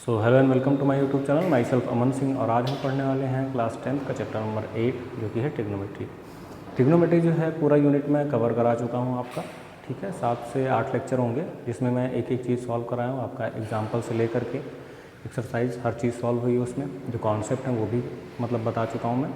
So hello and welcome to my YouTube channel myself Aman Singh. और आज हम पढ़ने वाले हैं क्लास 10th का चैप्टर नंबर 8 जो कि है ट्रिग्नोमेट्री। ट्रिग्नोमेट्री जो है पूरा यूनिट में कवर करा चुका हूँ आपका, ठीक है। 7 से 8 लेक्चर होंगे जिसमें मैं एक एक चीज़ सॉल्व कराया हूँ आपका, एग्जाम्पल से लेकर के एक्सरसाइज हर चीज़ सॉल्व हुई है उसमें। जो कॉन्सेप्ट हैं वो भी मतलब बता चुका हूँ मैं,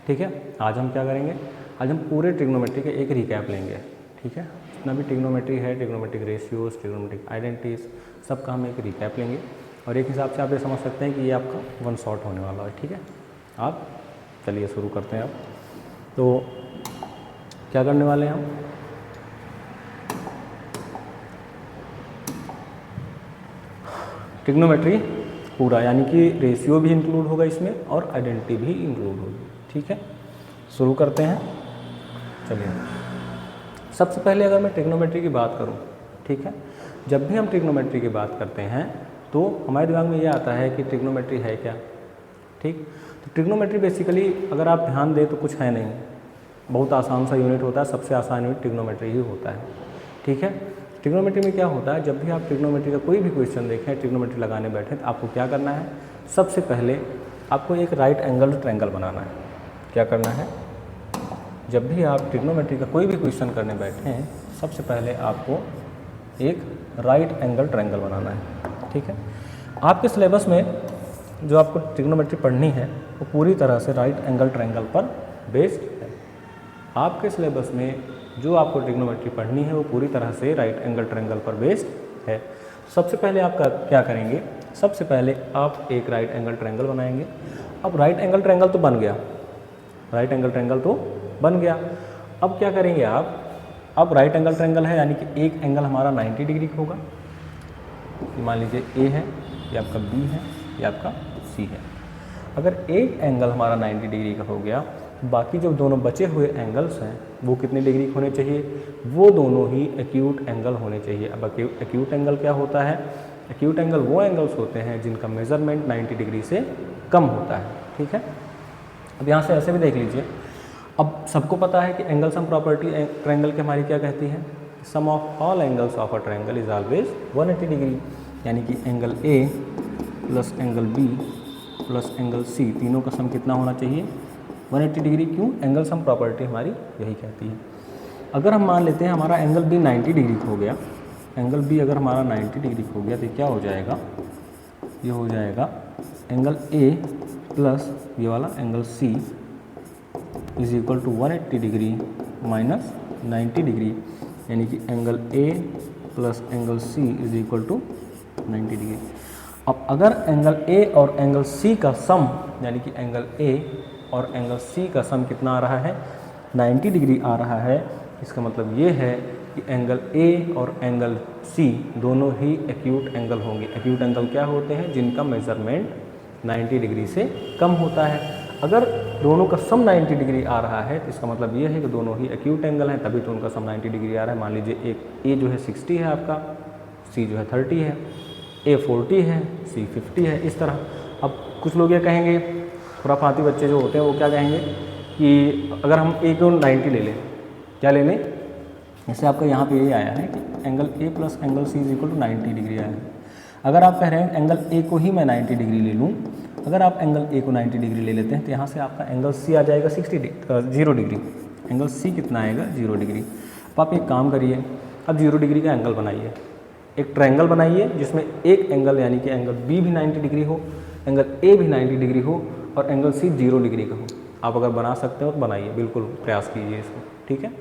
ठीक है। आज हम क्या करेंगे, आज हम पूरे ट्रिग्नोमेट्री के एक रिकैप लेंगे, ठीक है। जितना भी ट्रिग्नोमेट्री है, ट्रिग्नोमेट्रिक रेशियोज, ट्रिग्नोमेट्रिक आइडेंटिटीज, सबका हम एक रिकैप लेंगे। और एक हिसाब से आप ये समझ सकते हैं कि ये आपका वन शॉट होने वाला है, ठीक है। आप चलिए शुरू करते हैं। आप तो क्या करने वाले हैं हम, ट्रिग्नोमेट्री पूरा, यानी कि रेशियो भी इंक्लूड होगा इसमें और आइडेंटिटी भी इंक्लूड होगी, ठीक है। शुरू करते हैं। चलिए, सबसे पहले अगर मैं ट्रिग्नोमेट्री की बात करूं, ठीक है, जब भी हम ट्रिग्नोमेट्री की बात करते हैं तो हमारे दिमाग में ये आता है कि ट्रिग्नोमेट्री है क्या, ठीक। तो ट्रिग्नोमेट्री बेसिकली अगर आप ध्यान दें तो कुछ है नहीं, बहुत आसान सा यूनिट होता है। सबसे आसान यूनिट ट्रिग्नोमेट्री ही होता है, ठीक है। ट्रिग्नोमेट्री में क्या होता है, जब भी आप ट्रिग्नोमेट्री का कोई भी क्वेश्चन देखें, ट्रिग्नोमेट्री लगाने बैठे तो आपको क्या करना है, सबसे पहले आपको एक राइट एंगल ट्रायंगल बनाना है। क्या करना है, जब भी आप ट्रिग्नोमेट्री का कोई भी क्वेश्चन करने बैठे हैं, सबसे पहले आपको एक राइट एंगल ट्रायंगल बनाना है, ठीक है। आपके सिलेबस में जो आपको ट्रिग्नोमेट्री पढ़नी है वो पूरी तरह से राइट एंगल ट्रायंगल पर बेस्ड है। आपके सिलेबस में जो आपको ट्रिग्नोमेट्री पढ़नी है वो पूरी तरह से राइट एंगल ट्रायंगल पर बेस्ड है। सबसे पहले आप क्या करेंगे, सबसे पहले आप एक राइट एंगल ट्रायंगल बनाएंगे। अब राइट एंगल ट्रायंगल तो बन गया, राइट एंगल ट्रायंगल तो बन गया। अब क्या करेंगे आप, अब राइट एंगल ट्रायंगल है यानी कि एक एंगल हमारा 90 डिग्री का होगा। मान लीजिए ए है, ये आपका बी है, ये आपका सी है। अगर एक एंगल हमारा 90 डिग्री का हो गया, बाकी जो दोनों बचे हुए एंगल्स हैं वो कितने डिग्री के होने चाहिए, वो दोनों ही एक्यूट एंगल होने चाहिए। अब एक्यूट एंगल क्या होता है, एक्यूट एंगल वो एंगल्स होते हैं जिनका मेजरमेंट 90 डिग्री से कम होता है, ठीक है। अब यहाँ से ऐसे भी देख लीजिए, अब सबको पता है कि एंगल सम प्रॉपर्टी ट्रायंगल की हमारी क्या कहती है, sum of all angles of a triangle is always 180 degree. यानी कि angle A plus angle B plus angle C तीनों का सम कितना होना चाहिए, 180 डिग्री। क्यों, एंगल सम प्रॉपर्टी हमारी यही कहती है। अगर हम मान लेते हैं हमारा एंगल बी 90 डिग्री हो गया, एंगल बी अगर हमारा 90 डिग्री हो गया तो क्या हो जाएगा, ये हो जाएगा एंगल ए प्लस ये वाला angle C is equal to 180 degree minus 90 degree. यानी कि angle A plus angle C is equal to 90 degree. अब अगर एंगल ए और एंगल सी का सम, यानी कि एंगल ए और एंगल सी का सम कितना आ रहा है, 90 डिग्री आ रहा है, इसका मतलब ये है कि एंगल ए और एंगल सी दोनों ही एक्यूट एंगल होंगे। एक्यूट एंगल क्या होते हैं, जिनका मेजरमेंट 90 डिग्री से कम होता है। अगर दोनों का सम 90 डिग्री आ रहा है तो इसका मतलब ये है कि दोनों ही एक्यूट एंगल हैं, तभी तो उनका सम 90 डिग्री आ रहा है। मान लीजिए एक ए जो है 60 है आपका, सी जो है 30 है, ए 40 है, सी 50 है, इस तरह। अब कुछ लोग ये कहेंगे, खुराफाती बच्चे जो होते हैं वो क्या कहेंगे कि अगर हम ए को 90 ले लें, क्या ले लें, जैसे आपका यहाँ पे ये आया है कि angle A plus angle C is equal to 90 degree आया है। अगर आप कह रहे हैं एंगल ए को ही मैं 90 डिग्री ले लूँ, अगर आप एंगल ए को 90 डिग्री ले लेते हैं तो यहाँ से आपका एंगल सी आ जाएगा 0 डिग्री। एंगल सी कितना आएगा, 0 डिग्री। अब आप एक काम करिए, अब 0 डिग्री का एंगल बनाइए, एक ट्रायंगल बनाइए जिसमें एक एंगल यानी कि एंगल बी भी 90 डिग्री हो, एंगल ए भी 90 डिग्री हो और एंगल सी 0 डिग्री का हो। आप अगर बना सकते हो तो बनाइए, बिल्कुल प्रयास कीजिए इसको, ठीक है।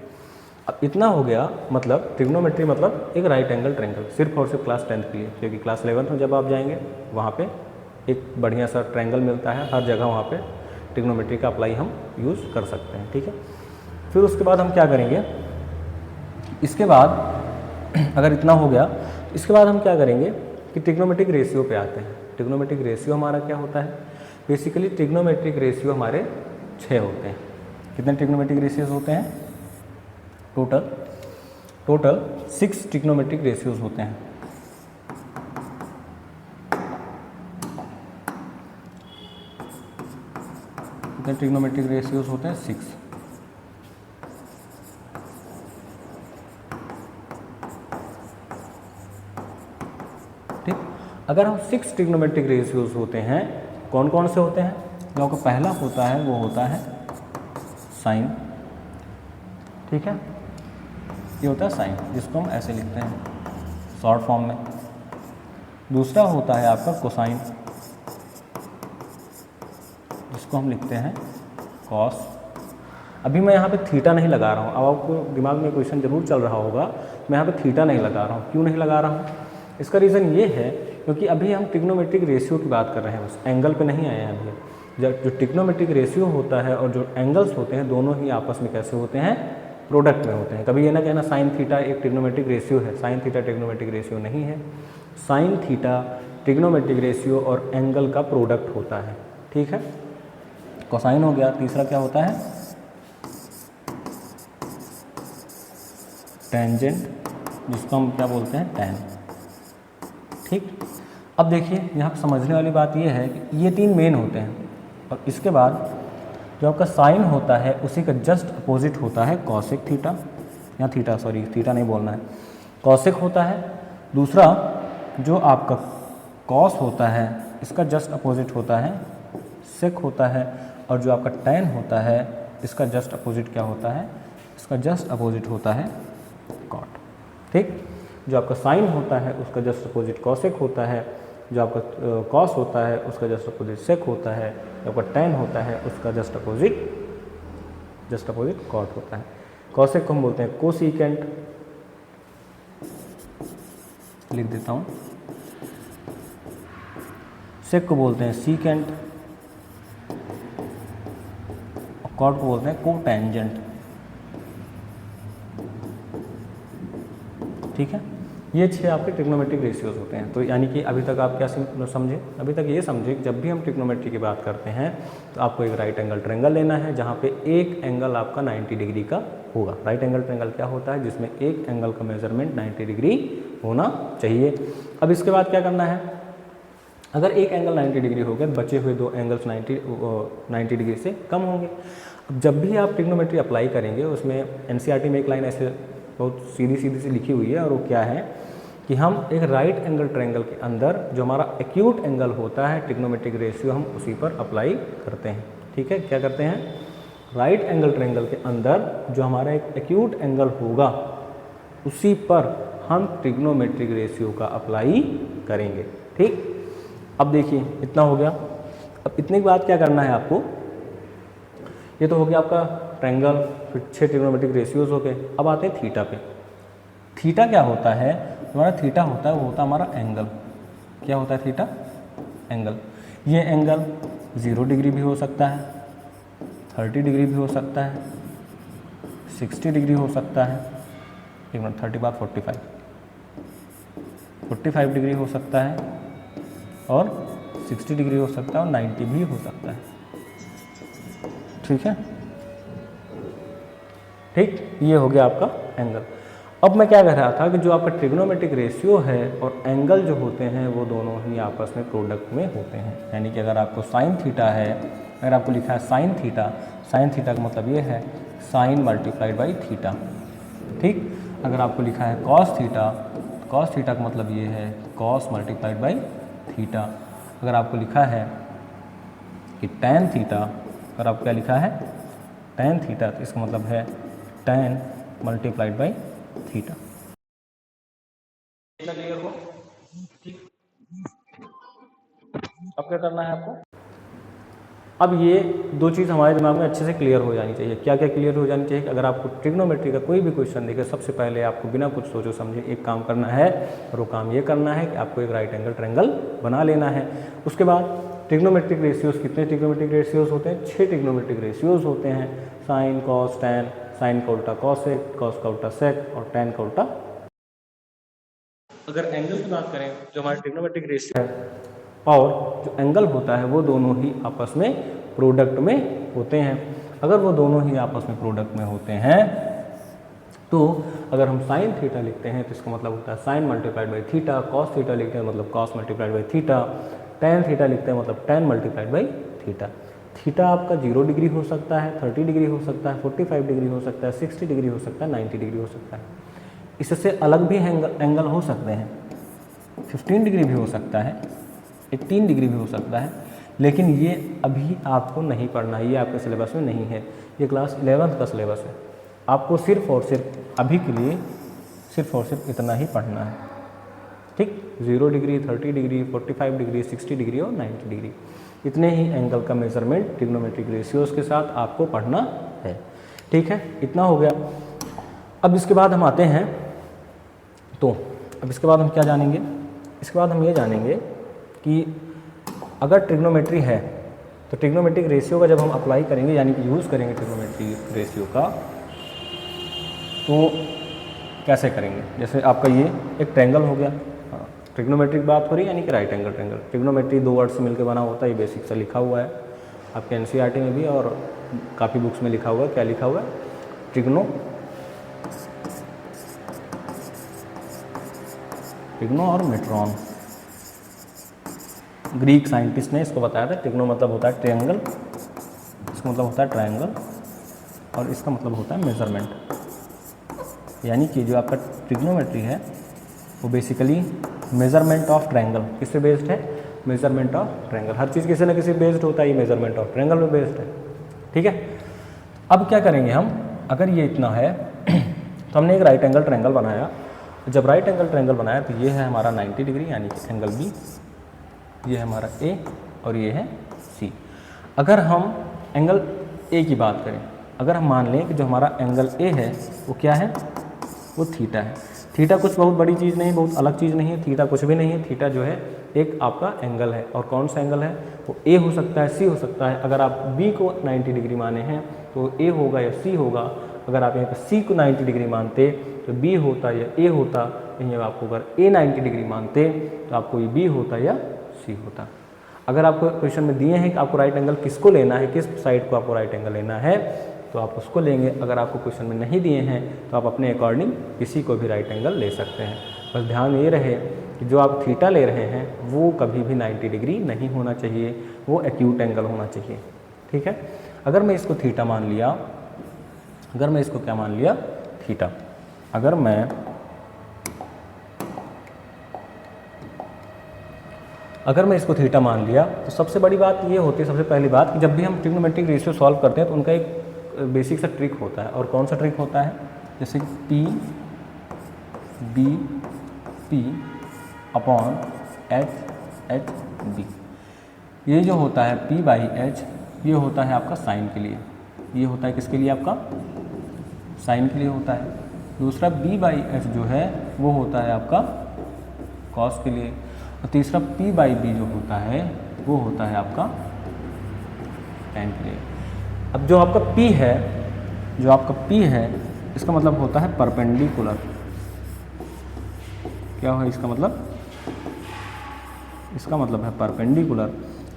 अब इतना हो गया, मतलब ट्रिग्नोमेट्री मतलब एक राइट एंगल ट्रायंगल, सिर्फ और सिर्फ क्लास 10th के लिए, क्योंकि क्लास 11th में जब आप जाएंगे वहाँ पे एक बढ़िया सा ट्रायंगल मिलता है, हर जगह वहाँ पे ट्रिग्नोमेट्री का अप्लाई हम यूज़ कर सकते हैं, ठीक है। फिर उसके बाद हम क्या करेंगे, इसके बाद अगर इतना हो गया, इसके बाद हम क्या करेंगे कि ट्रिग्नोमेट्रिक रेशियो पे आते हैं। ट्रिग्नोमेट्रिक रेशियो हमारा क्या होता है, बेसिकली ट्रिग्नोमेट्रिक रेशियो हमारे 6 होते हैं। कितने ट्रिग्नोमेट्रिक रेशियोज होते हैं, टोटल 6 ट्रिग्नोमेट्रिक रेशियोज होते हैं। कितने ट्रिग्नोमेट्रिक रेशियोज होते हैं, 6। ठीक, अगर हम 6 ट्रिग्नोमेट्रिक रेशियोज होते हैं, कौन कौन से होते हैं? जो आपका पहला होता है वो होता है साइन, ठीक है, ये होता है साइन, जिसको हम ऐसे लिखते हैं शॉर्ट फॉर्म में। दूसरा होता है आपका कोसाइन, जिसको हम लिखते हैं कॉस। अभी मैं यहाँ पे थीटा नहीं लगा रहा हूँ, अब आपको दिमाग में क्वेश्चन जरूर चल रहा होगा, मैं यहाँ पे थीटा नहीं लगा रहा हूँ। क्यों नहीं लगा रहा हूँ? इसका रीज़न ये है क्योंकि अभी हम ट्रिग्नोमेट्रिक रेशियो की बात कर रहे हैं, बस एंगल पे नहीं आए हैं अभी। जो ट्रिग्नोमेट्रिक रेशियो होता है और जो एंगल्स होते हैं, दोनों ही आपस में कैसे होते हैं? प्रोडक्ट में होते हैं। कभी ये ना कहना साइन थीटा एक ट्रिग्नोमेट्रिक रेशियो है, साइन थीटा ट्रिग्नोमेट्रिक रेशियो नहीं है। साइन थीटा ट्रिग्नोमेट्रिक रेशियो और एंगल का प्रोडक्ट होता है, ठीक है। कोसाइन हो गया। तीसरा क्या होता है? टेंजेंट, जिसको हम क्या बोलते हैं? टैन, ठीक। अब देखिए यहाँ पर समझने वाली बात ये है कि ये 3 मेन होते हैं, और इसके बाद जो आपका साइन होता है उसी का जस्ट अपोजिट होता है कॉसेक थीटा, या थीटा, सॉरी थीटा नहीं बोलना है, कॉसेक होता है। दूसरा जो आपका कॉस होता है इसका जस्ट अपोजिट होता है सेक होता है, और जो आपका टैन होता है इसका जस्ट अपोजिट क्या होता है? इसका जस्ट अपोजिट होता है कॉट, ठीक। जो आपका साइन होता है उसका जस्ट अपोजिट कॉसेक होता है, जो आपका कॉस होता है उसका जस्ट अपोजिट सेक होता है, जो आपका टैन होता है उसका जस्ट अपोजिट कॉट होता है। कॉसेक को हम बोलते हैं कोसिकेंट, लिख देता हूँ। सेक को बोलते हैं सीकेंट, और कॉट को बोलते हैं कोटेंजेंट, ठीक है। ये 6 आपके ट्रिग्नोमेट्रिक रेशियोज होते हैं। तो यानी कि अभी तक आप क्या समझे? अभी तक ये समझे कि जब भी हम ट्रिग्नोमेट्री की बात करते हैं तो आपको एक राइट एंगल ट्रायंगल लेना है, जहाँ पे एक एंगल आपका 90 डिग्री का होगा। राइट एंगल ट्रायंगल क्या होता है? जिसमें एक एंगल का मेजरमेंट 90 डिग्री होना चाहिए। अब इसके बाद क्या करना है? अगर एक एंगल 90 डिग्री हो गया, बचे हुए 2 एंगल्स 90 डिग्री से कम होंगे। अब जब भी आप ट्रिग्नोमेट्री अप्लाई करेंगे, उसमें एनसीईआरटी में एक लाइन ऐसे बहुत सीधी सी लिखी हुई है, और वो क्या है कि हम एक राइट एंगल ट्रायंगल के अंदर जो हमारा एक्यूट एंगल होता है, ट्रिग्नोमेट्रिक रेशियो, हम उसी पर अप्लाई करते हैं, ठीक है। क्या करते हैं? राइट एंगल ट्रायंगल के अंदर जो हमारा एक एक्यूट एंगल होगा उसी पर हम ट्रिग्नोमेट्रिक रेशियो का अप्लाई करेंगे, ठीक। अब देखिए इतना हो गया। अब इतने के बाद क्या करना है आपको? ये तो हो गया आपका ट्रायंगल, फिर 6 ट्रिग्नोमेट्रिक रेशियोज हो गए। अब आते हैं थीटा पे। थीटा क्या होता है? हमारा थीटा होता है, वो होता है हमारा एंगल। क्या होता है थीटा? एंगल। ये एंगल 0 डिग्री भी हो सकता है, 30 डिग्री भी हो सकता है, 60 डिग्री हो सकता है, 30 बार 45 डिग्री हो सकता है, और 60 डिग्री हो सकता है, और 90 भी हो सकता है, ठीक है, ठीक। ये हो गया आपका एंगल। अब मैं क्या कह रहा था कि जो आपका ट्रिग्नोमेट्रिक रेशियो है और एंगल जो होते हैं वो दोनों ही आपस में प्रोडक्ट में होते हैं। यानी कि अगर आपको साइन थीटा है, अगर आपको लिखा है साइन थीटा का मतलब ये है साइन मल्टीप्लाइड बाई थीटा, ठीक। अगर आपको लिखा है कॉस थीटा का मतलब ये है कॉस मल्टीप्लाइड बाई थीटा। अगर आपको लिखा है कि टैन थीटा, अगर आपको क्या लिखा है? टैन थीटा, तो इसका मतलब है टैन मल्टीप्लाइड बाई थीटा। इतना क्लियर हो? ठीक। अब क्या करना है आपको? अब ये 2 चीज़ हमारे दिमाग में अच्छे से क्लियर हो जानी चाहिए। क्या क्या क्लियर हो जानी चाहिए? कि अगर आपको ट्रिग्नोमेट्री का कोई भी क्वेश्चन दिखे, सबसे पहले आपको बिना कुछ सोचो समझे एक काम करना है, और वो काम ये करना है कि आपको एक राइट एंगल ट्रायंगल बना लेना है। उसके बाद ट्रिग्नोमेट्रिक रेशियोज, कितने ट्रिग्नोमेट्रिक रेशियोज होते हैं? 6 ट्रिग्नोमेट्रिक रेशियोज होते हैं। साइन, कॉस, टैन, साइन का उल्टा कॉसेक, कॉस का उल्टा सेक, और टैन का उल्टा। अगर एंगल की बात करें, जो हमारा ट्रिग्नोमेट्रिक रेशियो है और जो एंगल होता है वो दोनों ही आपस में प्रोडक्ट में होते हैं। अगर वो दोनों ही आपस में प्रोडक्ट में होते हैं तो अगर हम साइन थीटा लिखते हैं तो इसका मतलब होता है sine multiplied by theta, cos theta लिखते हैं मतलब cos multiplied by theta, tan theta लिखते हैं मतलब tan multiplied by theta. Theta आपका 0 डिग्री हो सकता है, 30 डिग्री हो सकता है, 45 डिग्री हो सकता है, 60 डिग्री हो सकता है, 90 डिग्री हो सकता है। इससे अलग भी एंगल हो सकते हैं, 15 डिग्री भी हो सकता है, 18 डिग्री भी हो सकता है, लेकिन ये अभी आपको नहीं पढ़ना है, ये आपके सिलेबस में नहीं है। ये क्लास 11th का सिलेबस है। आपको सिर्फ और सिर्फ अभी के लिए सिर्फ और सिर्फ इतना ही पढ़ना है, ठीक। 0 डिग्री, 30 डिग्री, 45 डिग्री, 60 डिग्री और 90 डिग्री, इतने ही एंगल का मेजरमेंट ट्रिग्नोमेट्रिक रेशियोज़ के साथ आपको पढ़ना है, ठीक है। इतना हो गया। अब इसके बाद हम आते हैं, तो अब इसके बाद हम क्या जानेंगे? इसके बाद हम ये जानेंगे कि अगर ट्रिग्नोमेट्री है तो ट्रिग्नोमेट्रिक रेशियो का जब हम अप्लाई करेंगे, यानी कि यूज़ करेंगे ट्रिग्नोमेट्रिक रेशियो का, तो कैसे करेंगे? जैसे आपका ये एक ट्रायंगल हो गया, ट्रिग्नोमेट्रिक बात हो रही है, यानी कि right angle triangle. Trigonometry 2 word से मिलकर बना होता है, ये बेसिक से लिखा हुआ है आपके एनसीईआरटी में भी और काफ़ी बुक्स में लिखा हुआ है। क्या लिखा हुआ है? ट्रिग्नो और मेट्रॉन, ग्रीक साइंटिस्ट ने इसको बताया था। ट्रिग्नो मतलब होता है ट्रायंगल, इसका मतलब होता है ट्रायंगल, और इसका मतलब होता है मेज़रमेंट। यानी कि जो आपका ट्रिग्नोमेट्री है वो बेसिकली मेज़रमेंट ऑफ ट्रायंगल, किस पे बेस्ड है? Measurement of triangle. हर चीज़ किसी न किसी बेस्ड होता है, ये मेज़रमेंट ऑफ ट्रायंगल में बेस्ड है, ठीक है। अब क्या करेंगे हम? अगर ये इतना है तो हमने एक राइट एंगल ट्रायंगल बनाया। जब राइट एंगल ट्रायंगल बनाया तो ये है हमारा 90 डिग्री, यानी कि एंगल बी, ये है हमारा ए और ये है सी। अगर हम एंगल ए की बात करें, अगर हम मान लें कि जो हमारा एंगल ए है वो क्या है? वो थीटा है। थीटा कुछ बहुत बड़ी चीज़ नहीं, बहुत अलग चीज़ नहीं है, थीटा कुछ भी नहीं है। थीटा जो है एक आपका एंगल है, और कौन सा एंगल है? वो ए हो सकता है, सी हो सकता है। अगर आप बी को 90 डिग्री माने हैं तो ए होगा या सी होगा। अगर आप यहाँ पर सी को 90 डिग्री मानते तो बी होता या ए होता। यहीं आपको अगर ए 90 डिग्री मानते तो आपको ये बी होता या सी होता। अगर आपको क्वेश्चन में दिए हैं कि आपको राइट एंगल किसको लेना है, किस साइड को आपको राइट एंगल लेना है, तो आप उसको लेंगे। अगर आपको क्वेश्चन में नहीं दिए हैं तो आप अपने अकॉर्डिंग किसी को भी राइट एंगल ले सकते हैं। बस ध्यान ये रहे कि जो आप थीटा ले रहे हैं वो कभी भी 90 डिग्री नहीं होना चाहिए, वो एक्यूट एंगल होना चाहिए, ठीक है। अगर मैं इसको थीटा मान लिया, अगर मैं इसको क्या मान लिया? थीटा। अगर मैं इसको थीटा मान लिया तो सबसे बड़ी बात ये होती है, सबसे पहली बात, कि जब भी हम ट्रिग्नोमेट्रिक रेशियो सॉल्व करते हैं तो उनका एक बेसिक सा ट्रिक होता है। और कौन सा ट्रिक होता है? जैसे P B P upon H H B. ये जो होता है P बाई एच, ये होता है आपका साइन के लिए। ये होता है किसके लिए? आपका साइन के लिए होता है। दूसरा B बाई एच जो है वो होता है आपका कॉस के लिए। और तीसरा P बाई बी जो होता है वो होता है आपका tan के लिए। अब जो आपका P है, जो आपका P है, इसका मतलब होता है परपेंडिकुलर। क्या है इसका मतलब? इसका मतलब है परपेंडिकुलर।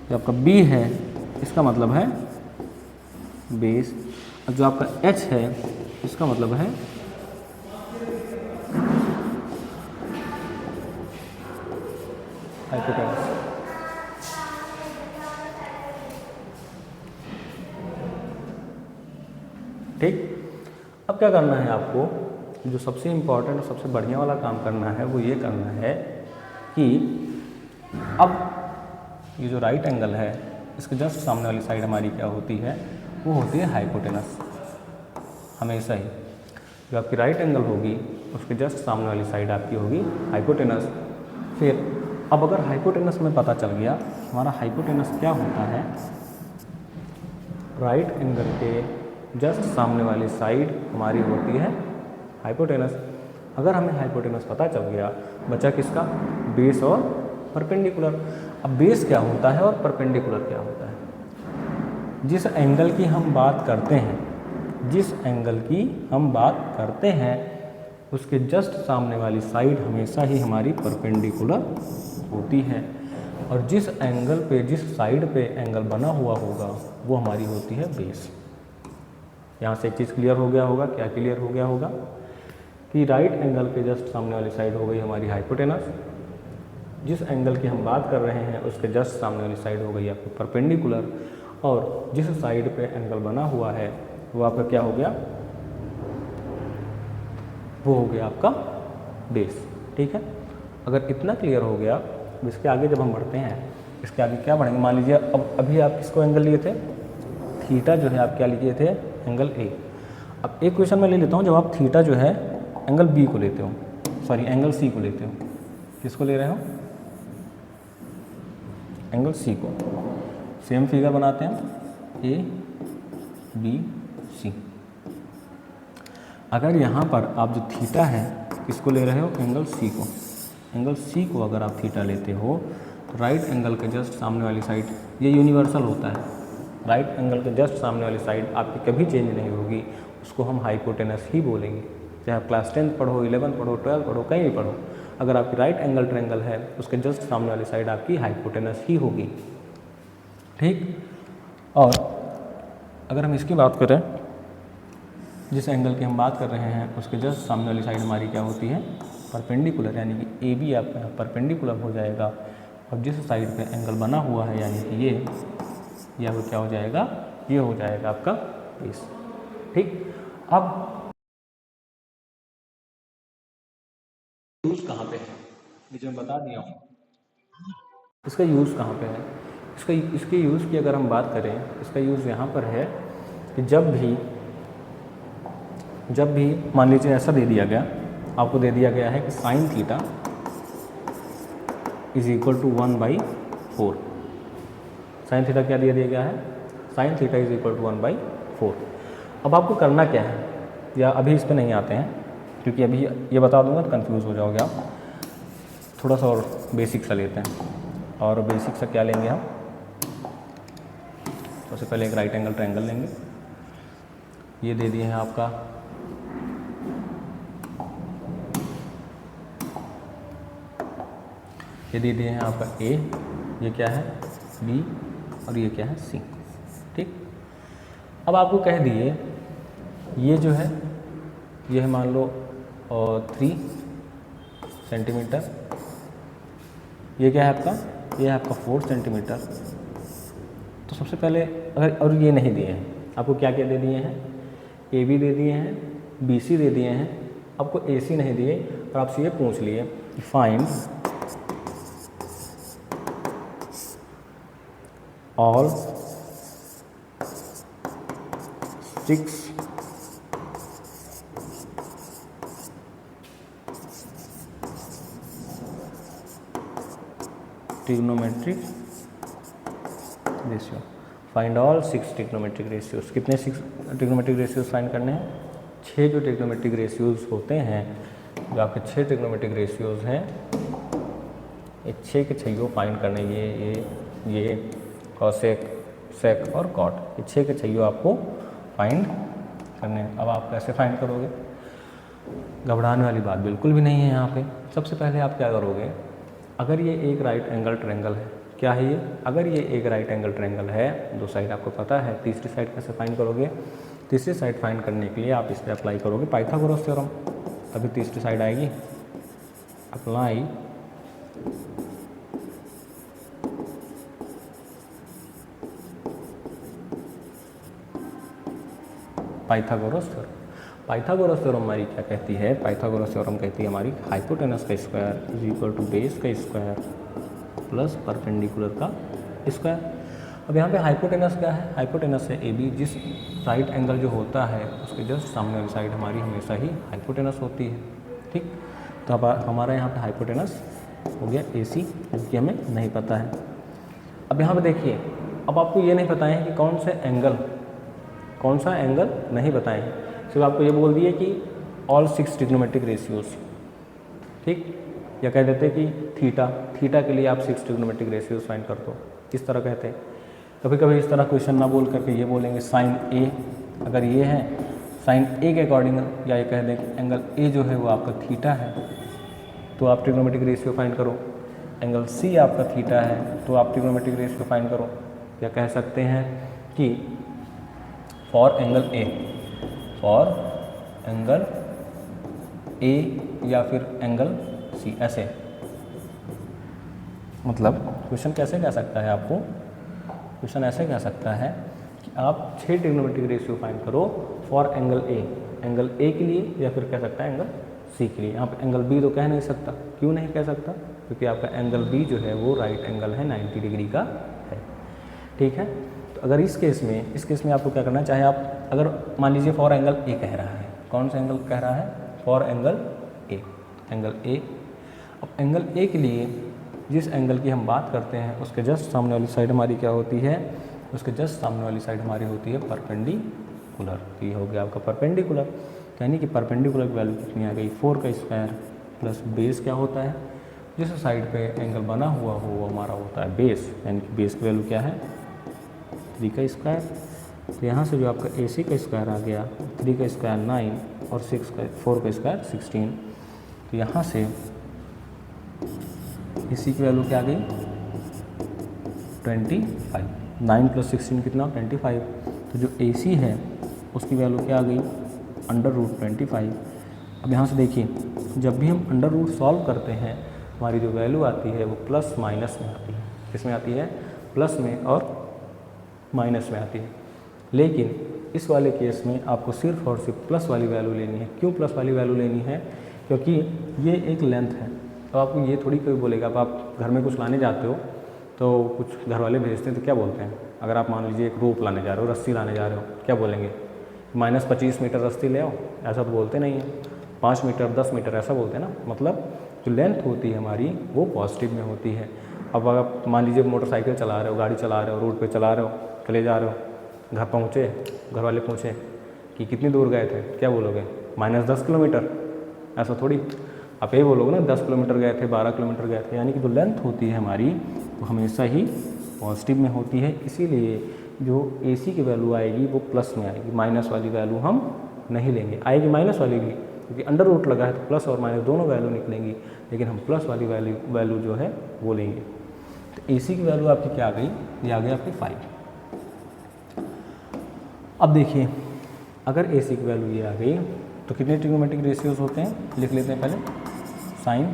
जो आपका B है इसका मतलब है बेस। और जो आपका H है इसका मतलब है हाइपोटेनस। ठीक। अब क्या करना है आपको? जो सबसे इम्पोर्टेंट और सबसे बढ़िया वाला काम करना है वो ये करना है कि अब ये जो राइट एंगल है इसके जस्ट सामने वाली साइड हमारी क्या होती है? वो होती है हाइपोटेनस। हमेशा ही जो आपकी राइट एंगल होगी उसके जस्ट सामने वाली साइड आपकी होगी हाइपोटेनस। फिर अब अगर हाइपोटेनस में पता चल गया हमारा हाइपोटेनस क्या होता है, राइट एंगल के जस्ट सामने वाली साइड हमारी होती है हाइपोटेनस। अगर हमें हाइपोटेनस पता चल गया, बचा किसका? बेस और परपेंडिकुलर। अब बेस क्या होता है और परपेंडिकुलर क्या होता है? जिस एंगल की हम बात करते हैं, जिस एंगल की हम बात करते हैं उसके जस्ट सामने वाली साइड हमेशा ही हमारी परपेंडिकुलर होती है। और जिस एंगल पे, जिस साइड पे एंगल बना हुआ होगा वो हमारी होती है बेस। यहाँ से एक चीज़ क्लियर हो गया होगा। क्या क्लियर हो गया होगा? कि राइट एंगल के जस्ट सामने वाली साइड हो गई हमारी हाइपोटेनस। जिस एंगल की हम बात कर रहे हैं उसके जस्ट सामने वाली साइड हो गई आपकी परपेंडिकुलर। और जिस साइड पे एंगल बना हुआ है वो आपका क्या हो गया? वो हो गया आपका बेस। ठीक है। अगर इतना क्लियर हो गया तो इसके आगे जब हम बढ़ते हैं, इसके आगे क्या बढ़ेंगे, मान लीजिए अब अभी आप किसको एंगल लिए थे, थीटा जो है आप क्या लिए थे, एंगल ए। अब एक क्वेश्चन मैं ले लेता हूँ, जब आप थीटा जो है एंगल बी को लेते हो, सॉरी एंगल सी को लेते हो, किसको ले रहे हो, एंगल सी को। सेम फिगर बनाते हैं, ए बी सी। अगर यहाँ पर आप जो थीटा है किसको ले रहे हो, एंगल सी को। एंगल सी को अगर आप थीटा लेते हो तो राइट एंगल के जस्ट सामने वाली साइड, ये यूनिवर्सल होता है, राइट एंगल के जस्ट सामने वाली साइड आपकी कभी चेंज नहीं होगी, उसको हम हाइपोटेनस ही बोलेंगे। चाहे आप क्लास 10 पढ़ो, 11 पढ़ो, 12 पढ़ो, कहीं भी पढ़ो, अगर आपकी राइट एंगल ट्रायंगल है उसके जस्ट सामने वाली साइड आपकी हाइपोटेनस ही होगी। ठीक। और अगर हम इसकी बात करें, जिस एंगल की हम बात कर रहे हैं उसके जस्ट सामने वाली साइड हमारी क्या होती है, परपेंडिकुलर, यानी कि ए बी आपका परपेंडिकुलर हो जाएगा, और जिस साइड पे एंगल बना हुआ है यानी कि ये आपको क्या हो जाएगा, ये हो जाएगा आपका बेस। ठीक। अब यूज़ कहाँ पे है, ये जो मैं बता दिया हूँ, इसका यूज़ कहाँ पे है, इसके यूज़ की अगर हम बात करें, इसका यूज़ यहाँ पर है कि जब भी मान लीजिए ऐसा दे दिया गया, आपको दे दिया गया है कि sine theta is equal to 1/4। Sine theta क्या दिया गया है, sine theta is equal to 1/4। अब आपको करना क्या है, या अभी इस पर नहीं आते हैं क्योंकि अभी ये बता दूंगा तो कंफ्यूज हो जाओगे आप। थोड़ा सा और बेसिक सा लेते हैं, और बेसिक सा क्या लेंगे हम, सबसे पहले एक राइट एंगल ट्रायंगल लेंगे। ये दे दिए हैं आपका ये दे दिए हैं आपका ए, ये क्या है बी, और ये क्या है सी। ठीक। अब आपको कह दिए ये जो है, ये है मान लो 3 सेंटीमीटर, ये क्या है आपका, ये है आपका 4 सेंटीमीटर। तो सबसे पहले अगर, और ये नहीं दिए हैं आपको, क्या क्या दे दिए हैं, ए बी दे दिए हैं, बी सी दे दिए हैं, आपको ए सी नहीं दिए, और आपसे ये पूछ लिए find all 6 trigonometric ratio. Find all 6 trigonometric ratios. कितने 6 ट्रिग्नोमेट्रिक रेशियोज फाइंड करने हैं, 6 जो ट्रिग्नोमेट्रिक रेशियोज होते हैं, जो आपके 6 ट्रिग्नोमेट्रिक रेशियोज हैं, ये 6 के 6 फाइंड करने, ये कॉसेक, सेक और कॉट, ये 6 के 6 आपको फाइंड करने हैं। अब आप कैसे फाइंड करोगे, घबराने वाली बात बिल्कुल भी नहीं है यहाँ पे। सबसे पहले आप क्या करोगे, अगर ये एक राइट एंगल ट्रायंगल है, क्या है ये, अगर ये एक राइट एंगल ट्रायंगल है, दो साइड आपको पता है, तीसरी साइड कैसे फाइंड करोगे, तीसरी साइड फाइंड करने के लिए आप इस पर अप्लाई करोगे पाइथागोरस थ्योरम, तभी तीसरी साइड आएगी। Apply Pythagoras theorem. Pythagoras theorem हमारी क्या कहती है, पाइथागोरस थ्योरम कहती है हमारी हाइपोटेनस का square is equal to base का स्क्वायर प्लस परपेंडिकुलर का स्क्वायर। अब यहाँ पे हाइपोटेनस क्या है, हाइपोटेनस है ए बी, जिस राइट एंगल जो होता है उसके जस्ट सामने वाली साइड हमारी हमेशा ही हाइपोटेनस होती है। ठीक। तो अब हमारा यहाँ पे हाइपोटेनस हो गया ए सी, जिसकी हमें नहीं पता है। अब यहाँ पे देखिए, अब आपको ये नहीं पता है कि कौन सा एंगल नहीं बताएं, सिर्फ आपको ये बोल दिए कि ऑल 6 ट्रिग्नोमेट्रिक रेशियोज। ठीक। या कह देते कि थीटा के लिए आप 6 ट्रिग्नोमेट्रिक रेशियोज फाइंड कर दो, इस तरह कहते हैं। कभी कभी इस तरह क्वेश्चन ना बोल करके ये बोलेंगे साइन ए, अगर ये है साइन ए के अकॉर्डिंग, या ये कह दें कि एंगल ए जो है वो आपका थीटा है, तो आप ट्रिग्नोमेट्रिक रेशियो फाइंड करो। एंगल सी आपका थीटा है, तो आप ट्रिग्नोमेट्रिक रेशियो फाइंड करो। या कह सकते हैं कि फॉर एंगल ए या फिर एंगल सी, ऐसे। मतलब क्वेश्चन कैसे कह सकता है, आपको क्वेश्चन ऐसे कह सकता है कि आप 6 ट्रिग्नोमेट्रिक रेशियो फाइंड करो फॉर एंगल ए के लिए, या फिर कह सकता है एंगल सी के लिए। यहाँ पे एंगल बी तो कह नहीं सकता, क्यों नहीं कह सकता, क्योंकि आपका एंगल बी जो है वो राइट एंगल है, 90 डिग्री का है। ठीक है, तो अगर इस केस में आपको क्या करना है, चाहे आप अगर मान लीजिए फॉर एंगल ए कह रहा है, कौन सा एंगल कह रहा है, for angle A, angle A. अब एंगल ए के लिए जिस एंगल की हम बात करते हैं उसके जस्ट सामने वाली साइड हमारी क्या होती है, उसके जस्ट सामने वाली साइड हमारी होती है परपेंडिकुलर। तो ये हो गया आपका परपेंडिकुलर, यानी कि परपेंडिकुलर की वैल्यू कितनी आ गई, 4 का स्क्वायर प्लस बेस क्या होता है, जिस साइड पे एंगल बना हुआ हो वो हमारा होता है बेस, यानी कि बेस की वैल्यू क्या है 3 का स्क्वायर। तो यहाँ से जो आपका AC का स्क्वायर आ गया 3 का स्क्वायर 9 और 4 का स्क्वायर 16। तो यहाँ से AC की वैल्यू क्या आ गई 25, 9 + 16 कितना 25। तो जो AC है उसकी वैल्यू क्या आ गई √25। अब यहाँ से देखिए, जब भी हम अंडर रूट सॉल्व करते हैं हमारी जो वैल्यू आती है वो प्लस माइनस में आती है। किसमें आती है, प्लस में और माइनस में आती है। लेकिन इस वाले केस में आपको सिर्फ और सिर्फ प्लस वाली वैल्यू लेनी है। क्यों प्लस वाली वैल्यू लेनी है, क्योंकि ये एक लेंथ है, तो आपको ये थोड़ी कोई बोलेगा। अब आप घर में कुछ लाने जाते हो तो कुछ घर वाले भेजते हैं तो क्या बोलते हैं, अगर आप मान लीजिए एक रोप लाने जा रहे हो, रस्सी लाने जा रहे हो, क्या बोलेंगे -25 मीटर रस्सी ले आओ, ऐसा तो बोलते नहीं है। 5 मीटर 10 मीटर ऐसा बोलते हैं ना। मतलब जो लेंथ होती है हमारी वो पॉजिटिव में होती है। अब आप मान लीजिए मोटरसाइकिल चला रहे हो, गाड़ी चला रहे हो, रोड पे चला रहे हो, चले जा रहे हो, घर पहुँचे, घर वाले पूछे कि कितनी दूर गए थे, क्या बोलोगे -10 किलोमीटर, ऐसा थोड़ी आप ये बोलोगे ना 10 किलोमीटर गए थे, 12 किलोमीटर गए थे। यानी कि जो लेंथ होती है हमारी वो हमेशा ही पॉजिटिव में होती है। इसीलिए जो AC की वैल्यू आएगी वो प्लस में आएगी, माइनस वाली वैल्यू हम नहीं लेंगे। आएगी माइनस वाली भी, क्योंकि अंडर रूट लगा है तो प्लस और माइनस दोनों वैल्यू निकलेंगी, लेकिन हम प्लस वाली वैल्यू जो है वो लेंगे। तो AC की वैल्यू आपकी क्या आ गई, ये आ गई आपकी 5। अब देखिए, अगर AC की वैल्यू ये आ गई तो कितने ट्रिग्नोमेट्रिक रेशियोज होते हैं, लिख लेते हैं पहले। साइन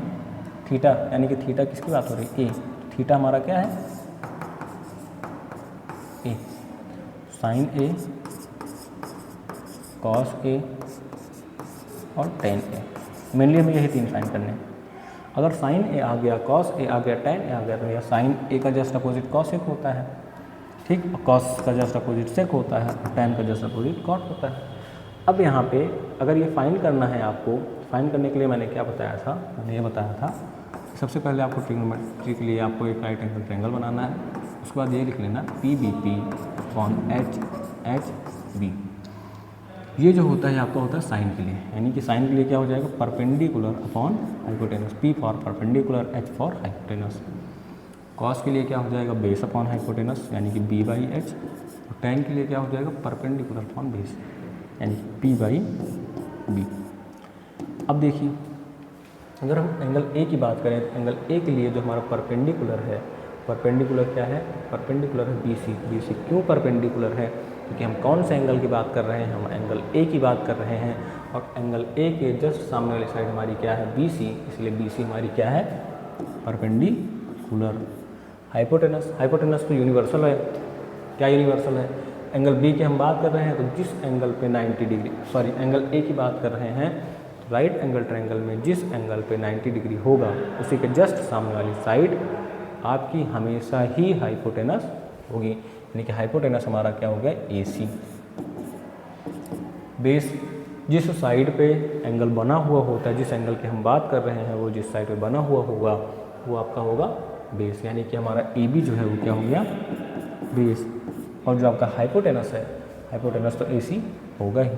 थीटा, यानी कि थीटा किसकी बात हो रही है, A। थीटा हमारा क्या है A, sine A, cos A और टेन A। मेनली हमें यही 3 साइन करने हैं। अगर साइन A आ गया, कॉस A आ गया, टेन A आ गया, तो यह साइन A का जस्ट अपोजिट कॉस एक होता है, ठीक, कॉस का जस्ट अपोजिट सेक होता है, टेन का जस्ट अपोजिट कॉट होता है। अब यहाँ पे अगर ये फाइंड करना है आपको, फाइंड करने के लिए मैंने क्या बताया था, मैंने ये बताया था सबसे पहले आपको ट्रिग्नोमेट्री के लिए आपको एक राइट एंगल ट्रायंगल बनाना है। उसके बाद ये लिख लेना PBP अपॉन HHB। ये जो होता है आपका होता है साइन के लिए, यानी कि साइन के लिए क्या हो जाएगा perpendicular upon hypotenuse, P for perpendicular, H for hypotenuse. Cos के लिए क्या हो जाएगा बेस अपॉन हाइपोटेनस, यानी कि B/H। और टेन के लिए क्या हो जाएगा परपेंडिकुलर अपॉन बेस, यानी कि P/B। अब देखिए, अगर हम एंगल A की बात करें तो एंगल A के लिए जो हमारा परपेंडिकुलर है, परपेंडिकुलर क्या है, परपेंडिकुलर है BC। BC क्यों परपेंडिकुलर है, क्योंकि हम कौन से एंगल की बात कर रहे हैं, हम एंगल A की बात कर रहे हैं। और एंगल A के जस्ट सामने वाली साइड हमारी क्या है BC, इसलिए BC हमारी क्या है परपेंडिकुलर। हाइपोटेनस, हाइपोटेनस तो यूनिवर्सल है, क्या यूनिवर्सल है, एंगल B की हम बात कर रहे हैं तो जिस एंगल पे 90 डिग्री, सॉरी एंगल A की बात कर रहे हैं, राइट एंगल ट्रायंगल में जिस एंगल पे 90 डिग्री होगा उसी के जस्ट सामने वाली साइड आपकी हमेशा ही हाइपोटेनस होगी, यानी कि हाइपोटेनस हमारा क्या हो गया AC। बेस जिस साइड पे एंगल बना हुआ होता है, जिस एंगल की हम बात कर रहे हैं वो जिस साइड पे बना हुआ होगा वो आपका होगा बेस, यानी कि हमारा AB जो है वो क्या हो गया बेस। और जो आपका हाइपोटेनस है, हाइपोटेनस तो AC होगा ही।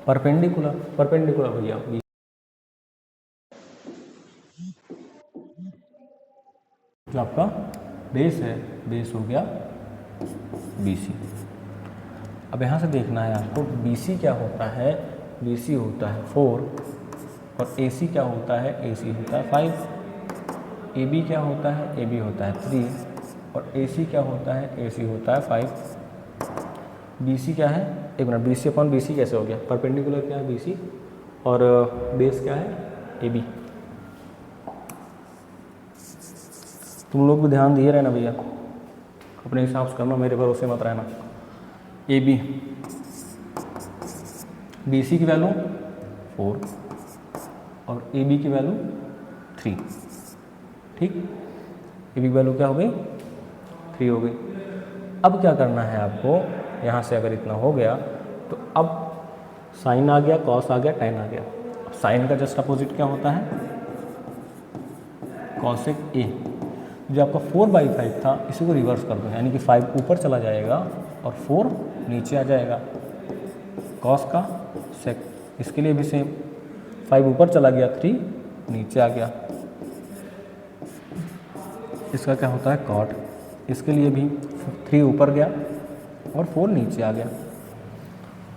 परपेंडिकुलर, परपेंडिकुलर भैया जो आपका बेस है, बेस हो गया BC। अब यहाँ से देखना है आपको BC क्या होता है, BC होता है 4 और AC क्या होता है, AC होता है 5। AB क्या होता है, AB होता है 3 और AC क्या होता है, AC होता है 5। BC क्या है, एक मिनट, BC अपॉन BC कैसे हो गया, परपेंडिकुलर क्या है BC और बेस क्या है AB। तुम लोग भी ध्यान दिए रहना भैया, अपने हिसाब से करना, मेरे भरोसे मत रहना। AB BC की वैल्यू 4 और ए बी की वैल्यू 3। ठीक, ए बी की वैल्यू क्या हो गई? 3 हो गई। अब क्या करना है आपको, यहाँ से अगर इतना हो गया तो अब साइन आ गया, कॉस आ गया, टेन आ गया। साइन का जस्ट अपोजिट क्या होता है? कॉसेक ए। जो आपका 4/5 था इसी को रिवर्स कर दो, यानी कि 5 ऊपर चला जाएगा और 4 नीचे आ जाएगा। कॉस का सेक, इसके लिए भी सेम, 5 ऊपर चला गया, 3 नीचे आ गया। इसका क्या होता है? कॉट। इसके लिए भी 3 ऊपर गया और 4 नीचे आ गया।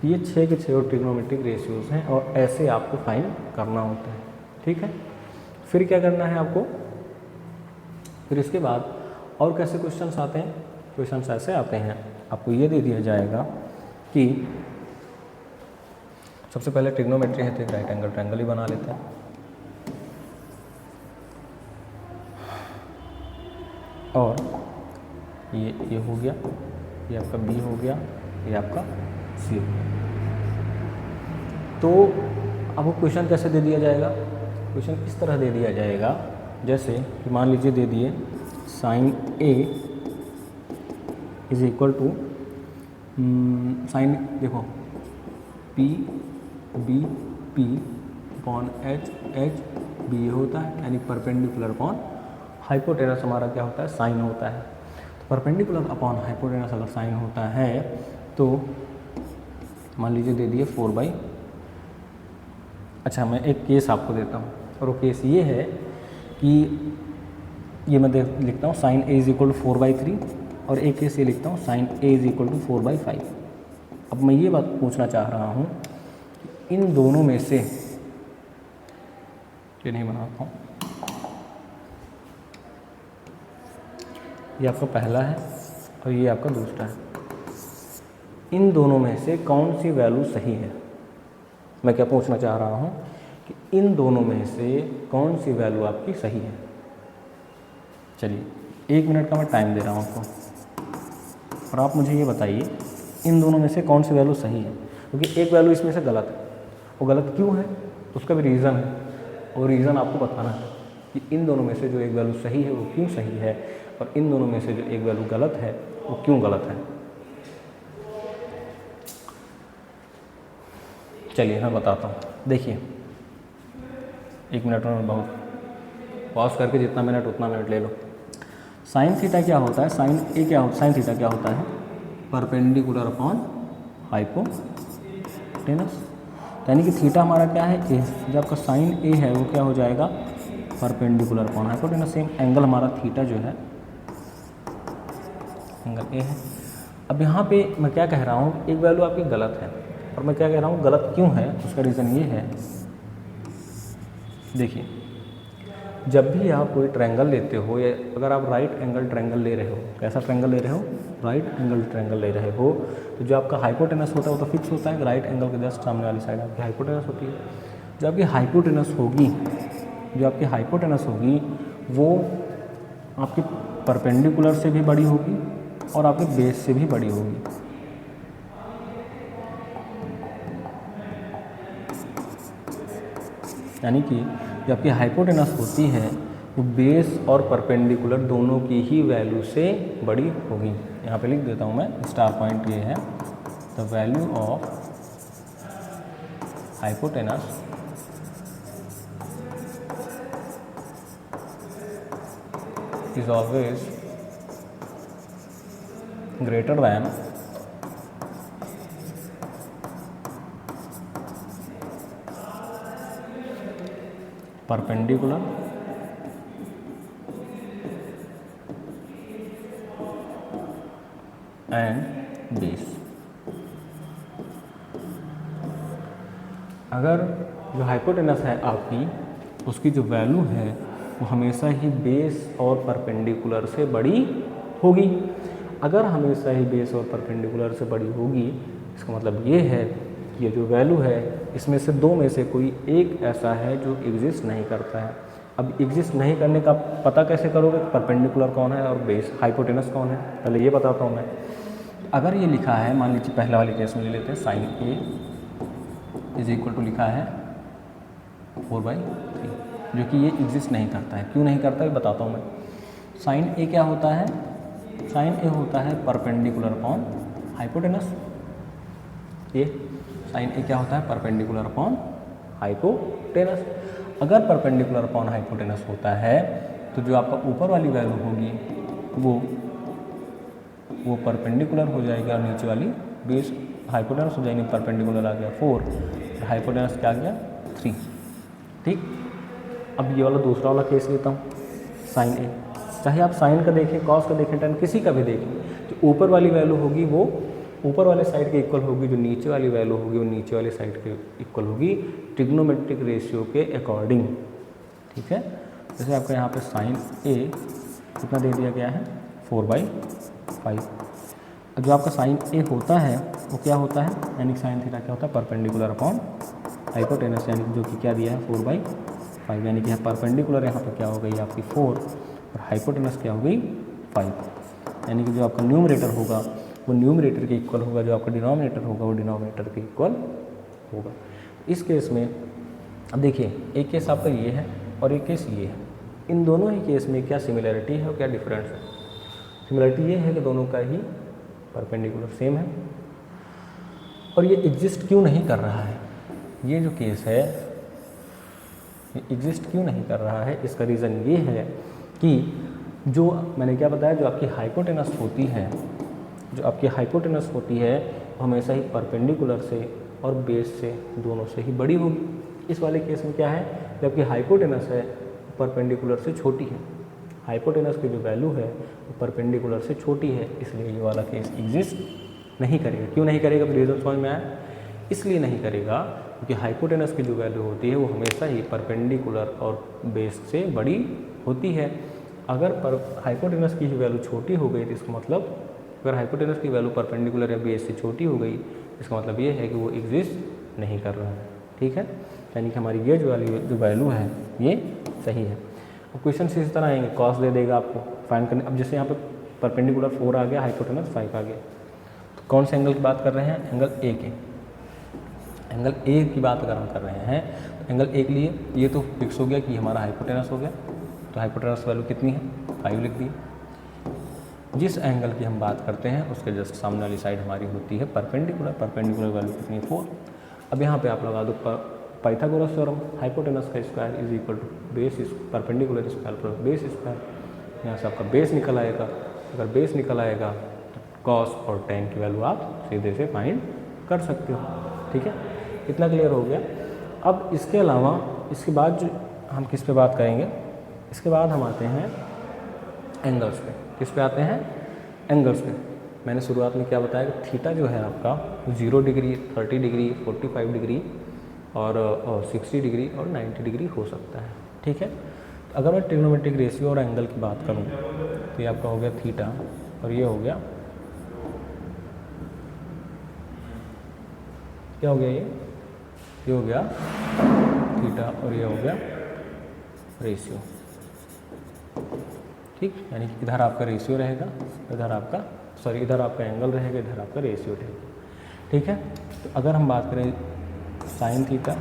ये 6 के 6 ट्रिग्नोमेट्रिक रेशियोज़ हैं और ऐसे आपको फाइंड करना होता है। ठीक है, फिर क्या करना है आपको? फिर इसके बाद और कैसे क्वेश्चंस आते हैं? क्वेश्चंस ऐसे आते हैं, आपको ये दे दिया जाएगा कि सबसे पहले ट्रिग्नोमेट्री है तो एक राइट एंगल ट्रायंगल ही बना लेते हैं। और ये हो गया, ये आपका बी हो गया, ये आपका सी हो गया। तो आपको क्वेश्चन कैसे दे दिया जाएगा? क्वेश्चन इस तरह दे दिया जाएगा, जैसे कि मान लीजिए दे दिए sine A is equal to sine, देखो P B P upon H H B होता है, यानी परपेंडिकुलर अपॉन हाइपोटेनस हमारा क्या होता है? साइन होता है। तो परपेंडिकुलर अपॉन हाइपोटेनस अगर साइन होता है तो मान लीजिए दे दिए 4/, अच्छा मैं एक केस आपको देता हूँ, और वो केस ये है कि ये मैं लिखता हूँ sine A is equal to 4/3 और एक केस ये लिखता हूँ sine A is equal to 4/5। अब मैं ये बात पूछना चाह रहा हूँ कि इन दोनों में से, ये नहीं बनाता हूँ, ये आपका पहला है और ये आपका दूसरा है, इन दोनों में से कौन सी वैल्यू सही है? मैं क्या पूछना चाह रहा हूँ कि इन दोनों में से कौन सी वैल्यू आपकी सही है? चलिए 1 मिनट का मैं टाइम दे रहा हूँ आपको और आप मुझे ये बताइए इन दोनों में से कौन सी वैल्यू सही है, क्योंकि एक वैल्यू इसमें से गलत है। वो गलत क्यों है? उसका भी रीज़न है, और रीज़न आपको बताना है कि इन दोनों में से जो एक वैल्यू सही है वो क्यों सही है, और इन दोनों में से जो एक वैल्यू गलत है वो क्यों गलत है। चलिए मैं बताता हूँ। देखिए 1 मिनट में बहुत, पॉज करके जितना मिनट उतना मिनट ले लो। साइन थीटा क्या होता है? साइन ए क्या होता है? साइन थीटा क्या होता है? परपेंडिकुलर अपॉन हाइपोटेनस, यानी कि थीटा हमारा क्या है? ए। जब आपका साइन ए है वो क्या हो जाएगा? Perpendicular upon hypotenuse. Same angle हमारा थीटा जो है एंगल ए है। अब यहाँ पे मैं क्या कह रहा हूँ, एक वैल्यू आपकी गलत है, और मैं क्या कह रहा हूँ गलत क्यों है? उसका रीज़न ये है, देखिए जब भी आप कोई ट्रायंगल लेते हो, या अगर आप राइट एंगल ट्रायंगल ले रहे हो, कैसा ट्रायंगल ले रहे हो? राइट एंगल ट्रायंगल ले रहे हो, तो जो आपका हाइपोटेनस होता है वो तो फिक्स होता है, राइट एंगल के जस्ट सामने वाली साइड आपकी हाइपोटेनस होती है। जो आपकी हाइपोटेनस होगी, जो आपकी हाइपोटेनस होगी वो आपके परपेंडिकुलर से भी बड़ी होगी और आपके बेस से भी बड़ी होगी। यानी कि जो आपकी हाइपोटेनस होती है वो बेस और परपेंडिकुलर दोनों की ही वैल्यू से बड़ी होगी। यहाँ पे लिख देता हूँ मैं, स्टार पॉइंट ये है, the value of hypotenuse is always greater than perpendicular and base। अगर जो हाइपोटेनस है आपकी, उसकी जो वैल्यू है वो हमेशा ही बेस और परपेंडिकुलर से बड़ी होगी। अगर हमेशा ही बेस और परपेंडिकुलर से बड़ी होगी, इसका मतलब ये है कि ये जो वैल्यू है इसमें से दो में से कोई एक ऐसा है जो एग्जिस्ट नहीं करता है। अब एग्जिस्ट नहीं करने का पता कैसे करोगे? परपेंडिकुलर कौन है और बेस हाइपोटेनस कौन है, पहले ये बताता हूँ मैं। अगर ये लिखा है, मान लीजिए पहले वाले केस में ले लेते हैं, sine A is equal to लिखा है 4/3, जो कि ये एग्जिस्ट नहीं करता है। क्यों नहीं करता है बताता हूँ मैं। साइन ए क्या होता है? साइन ए होता है परपेंडिकुलर अपॉन हाइपोटेनस। ये साइन ए क्या होता है? Perpendicular upon hypotenuse. अगर परपेंडिकुलर अपॉन हाइपोटेनस होता है तो जो आपका ऊपर वाली वैल्यू होगी वो परपेंडिकुलर हो जाएगी और नीचे वाली बेस हाइपोटेनस हो जाएगी। परपेंडिकुलर आ गया 4 और हाइपोटेनस क्या आ गया 3। ठीक, अब ये वाला दूसरा वाला केस लेता हूँ, साइन ए। चाहे आप साइन का देखें, कॉस का देखें, टेन किसी का भी देखें, जो ऊपर वाली वैल्यू होगी वो ऊपर वाले साइड के इक्वल होगी, जो नीचे वाली वैल्यू होगी वो नीचे वाले साइड के इक्वल होगी ट्रिग्नोमेट्रिक रेशियो के अकॉर्डिंग। ठीक है, जैसे आपका यहाँ पे साइन ए कितना दे दिया गया है 4/5। जो आपका साइन ए होता है वो क्या होता है, यानी साइन थीटा क्या होता है? परपेंडिकुलर अपॉन हाइपोटेनस, यानी जो कि क्या दिया है 4/5, यानी कि परपेंडिकुलर यहाँ पर क्या हो गई आपकी 4 और हाइपोटेनस क्या हो गई 5, यानी कि जो आपका न्यूमरेटर होगा वो न्यूमरेटर के इक्वल होगा, जो आपका डिनोमिनेटर होगा वो डिनोमिनेटर के इक्वल होगा। इस केस में अब देखिए, एक केस आपका ये है और एक केस ये है। इन दोनों ही केस में क्या सिमिलरिटी है और क्या डिफरेंस है? सिमिलरिटी ये है कि दोनों का ही परपेंडिकुलर सेम है। और ये एग्जिस्ट क्यों नहीं कर रहा है? ये जो केस है ये एग्जिस्ट क्यों नहीं कर रहा है? इसका रीज़न ये है कि जो मैंने क्या बताया, जो आपकी हाइपोटेनस होती है, जो आपकी हाइपोटेनस होती है वो हमेशा ही परपेंडिकुलर से और बेस से दोनों से ही बड़ी होगी। इस वाले केस में क्या है, जबकि हाइपोटेनस है परपेंडिकुलर से छोटी है, हाइपोटेनस की जो वैल्यू है वो परपेंडिकुलर से छोटी है, इसलिए ये वाला केस एग्जिस्ट नहीं करेगा। क्यों नहीं करेगा? रीज़न समझ में आया? इसलिए नहीं करेगा क्योंकि हाइपोटेनस की जो वैल्यू होती है वो हमेशा ही परपेंडिकुलर और बेस से बड़ी होती है। अगर हाइपोटेनस की ही वैल्यू छोटी हो गई तो इसका मतलब, अगर हाइपोटेनस की वैल्यू परपेंडिकुलर या बेस से छोटी हो गई इसका मतलब ये है कि वो एग्जिस्ट नहीं कर रहा है। ठीक है, यानी कि हमारी ये जो वैल्यू है ये सही है। अब क्वेश्चन इस तरह आएंगे, कॉस दे देगा आपको फाइंड करने। अब जैसे यहाँ पे परपेंडिकुलर 4 आ गया, हाइपोटेनस 5 आ गया, तो कौन से एंगल की बात कर रहे हैं? एंगल ए के। एंगल ए की बात अगर हम कर रहे हैं तो एंगल ए के लिए ये तो फिक्स हो गया कि हमारा हाइपोटेनस हो गया, तो हाइपोटेनस वैल्यू कितनी है 5 लिख दी। जिस एंगल की हम बात करते हैं उसके जस्ट सामने वाली साइड हमारी होती है परपेंडिकुलर, परपेंडिकुलर वैल्यू कितनी है 4। अब यहाँ पे आप लगा दो पाइथागोरस थ्योरम, हाइपोटेनस का square is equal to base perpendicular square plus base square. यहाँ से आपका बेस निकल आएगा, अगर बेस निकल आएगा तो कॉस और टेन की वैल्यू आप सीधे से फाइंड कर सकते हो। ठीक है, इतना क्लियर हो गया। अब इसके अलावा इसके बाद जो हम किस पे बात करेंगे, इसके बाद हम आते हैं एंगल्स पे। किस पे आते हैं? एंगल्स पे। मैंने शुरुआत में क्या बताया कि थीटा जो है आपका 0 डिग्री, 30 डिग्री, 45 डिग्री और 60 डिग्री और 90 डिग्री हो सकता है। ठीक है, तो अगर मैं ट्रिग्नोमेट्रिक रेशियो और एंगल की बात करूँ तो ये आपका हो गया थीटा और ये हो गया, क्या हो गया ये हो गया थीटा और ये हो गया रेशियो। ठीक, यानी कि इधर आपका रेशियो रहेगा, इधर आपका इधर आपका एंगल रहेगा, इधर आपका रेशियो रहेगा। ठीक है, तो अगर हम बात करें sine theta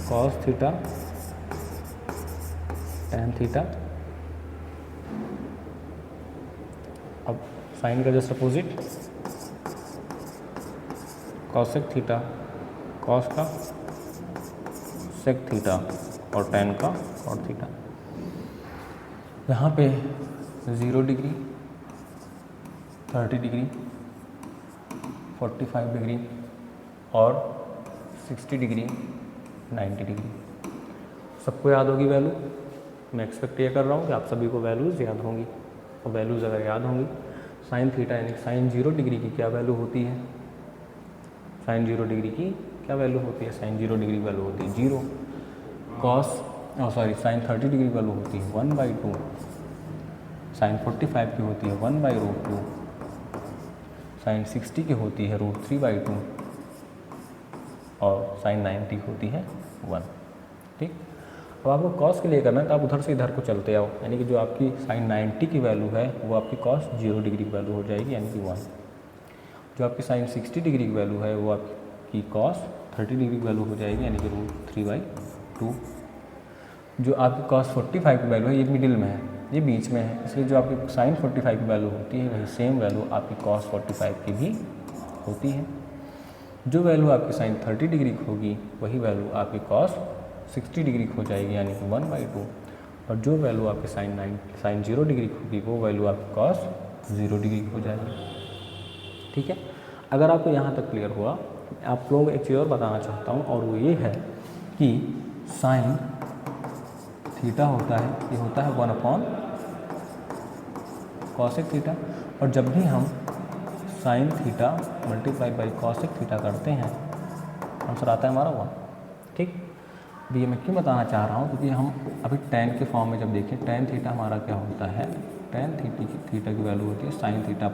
cos theta tan theta, अब साइन का just opposite cosec theta, cos का सेक थीटा और टेन का कॉट थीटा। यहाँ पे 0 डिग्री, 30 डिग्री, 45 डिग्री और 60 डिग्री, 90 डिग्री सबको याद होगी वैल्यू। मैं एक्सपेक्ट ये कर रहा हूँ कि आप सभी को वैल्यूज़ याद होंगी, और वैल्यूज़ अगर याद होंगी, साइन थीटा यानी साइन 0 डिग्री की क्या वैल्यू होती है? साइन 0 डिग्री की क्या वैल्यू होती है? साइन 0 डिग्री वैल्यू होती है 0। साइन 30 डिग्री वैल्यू होती है 1/2। साइन 45 की होती है 1/√2। साइन 60 की होती है √3/2 और साइन 90 होती है 1। ठीक, अब आपको कॉस के लिए करना है तो आप उधर से इधर को चलते आओ, यानी कि जो आपकी साइन 90 की वैल्यू है वो आपकी कॉस 0 डिग्री की वैल्यू हो जाएगी, यानी कि 1। जो आपकी साइन 60 डिग्री की वैल्यू है वो आपकी कॉस 30 डिग्री की वैल्यू हो जाएगी, यानी कि √3/2। जो आपकी cos 45 की वैल्यू है ये मिडिल में है, ये बीच में है, इसलिए जो आपकी sin 45 की वैल्यू होती है वही सेम वैल्यू आपकी cos 45 की भी होती है। जो वैल्यू आपकी sin 30 डिग्री की होगी वही वैल्यू आपकी cos 60 डिग्री की हो जाएगी, यानी कि 1/2। और जो वैल्यू आपकी sin 0 डिग्री की होगी वो वैल्यू आपकी cos 0 डिग्री की हो जाएगी। ठीक है, अगर आपको यहाँ तक क्लियर हुआ, आप लोगों को एक चीज़ और बताना चाहता हूँ, और वो ये है कि sin थीटा होता है, ये होता है 1/cosec थीटा, और जब भी हम sin थीटा × cosec थीटा करते हैं आंसर आता है हमारा 1। ठीक, अब ये मैं क्यों बताना चाह रहा हूँ, क्योंकि हम अभी tan के फॉर्म में जब देखें tan थीटा हमारा क्या होता है, tan थीटा की वैल्यू होती है sin theta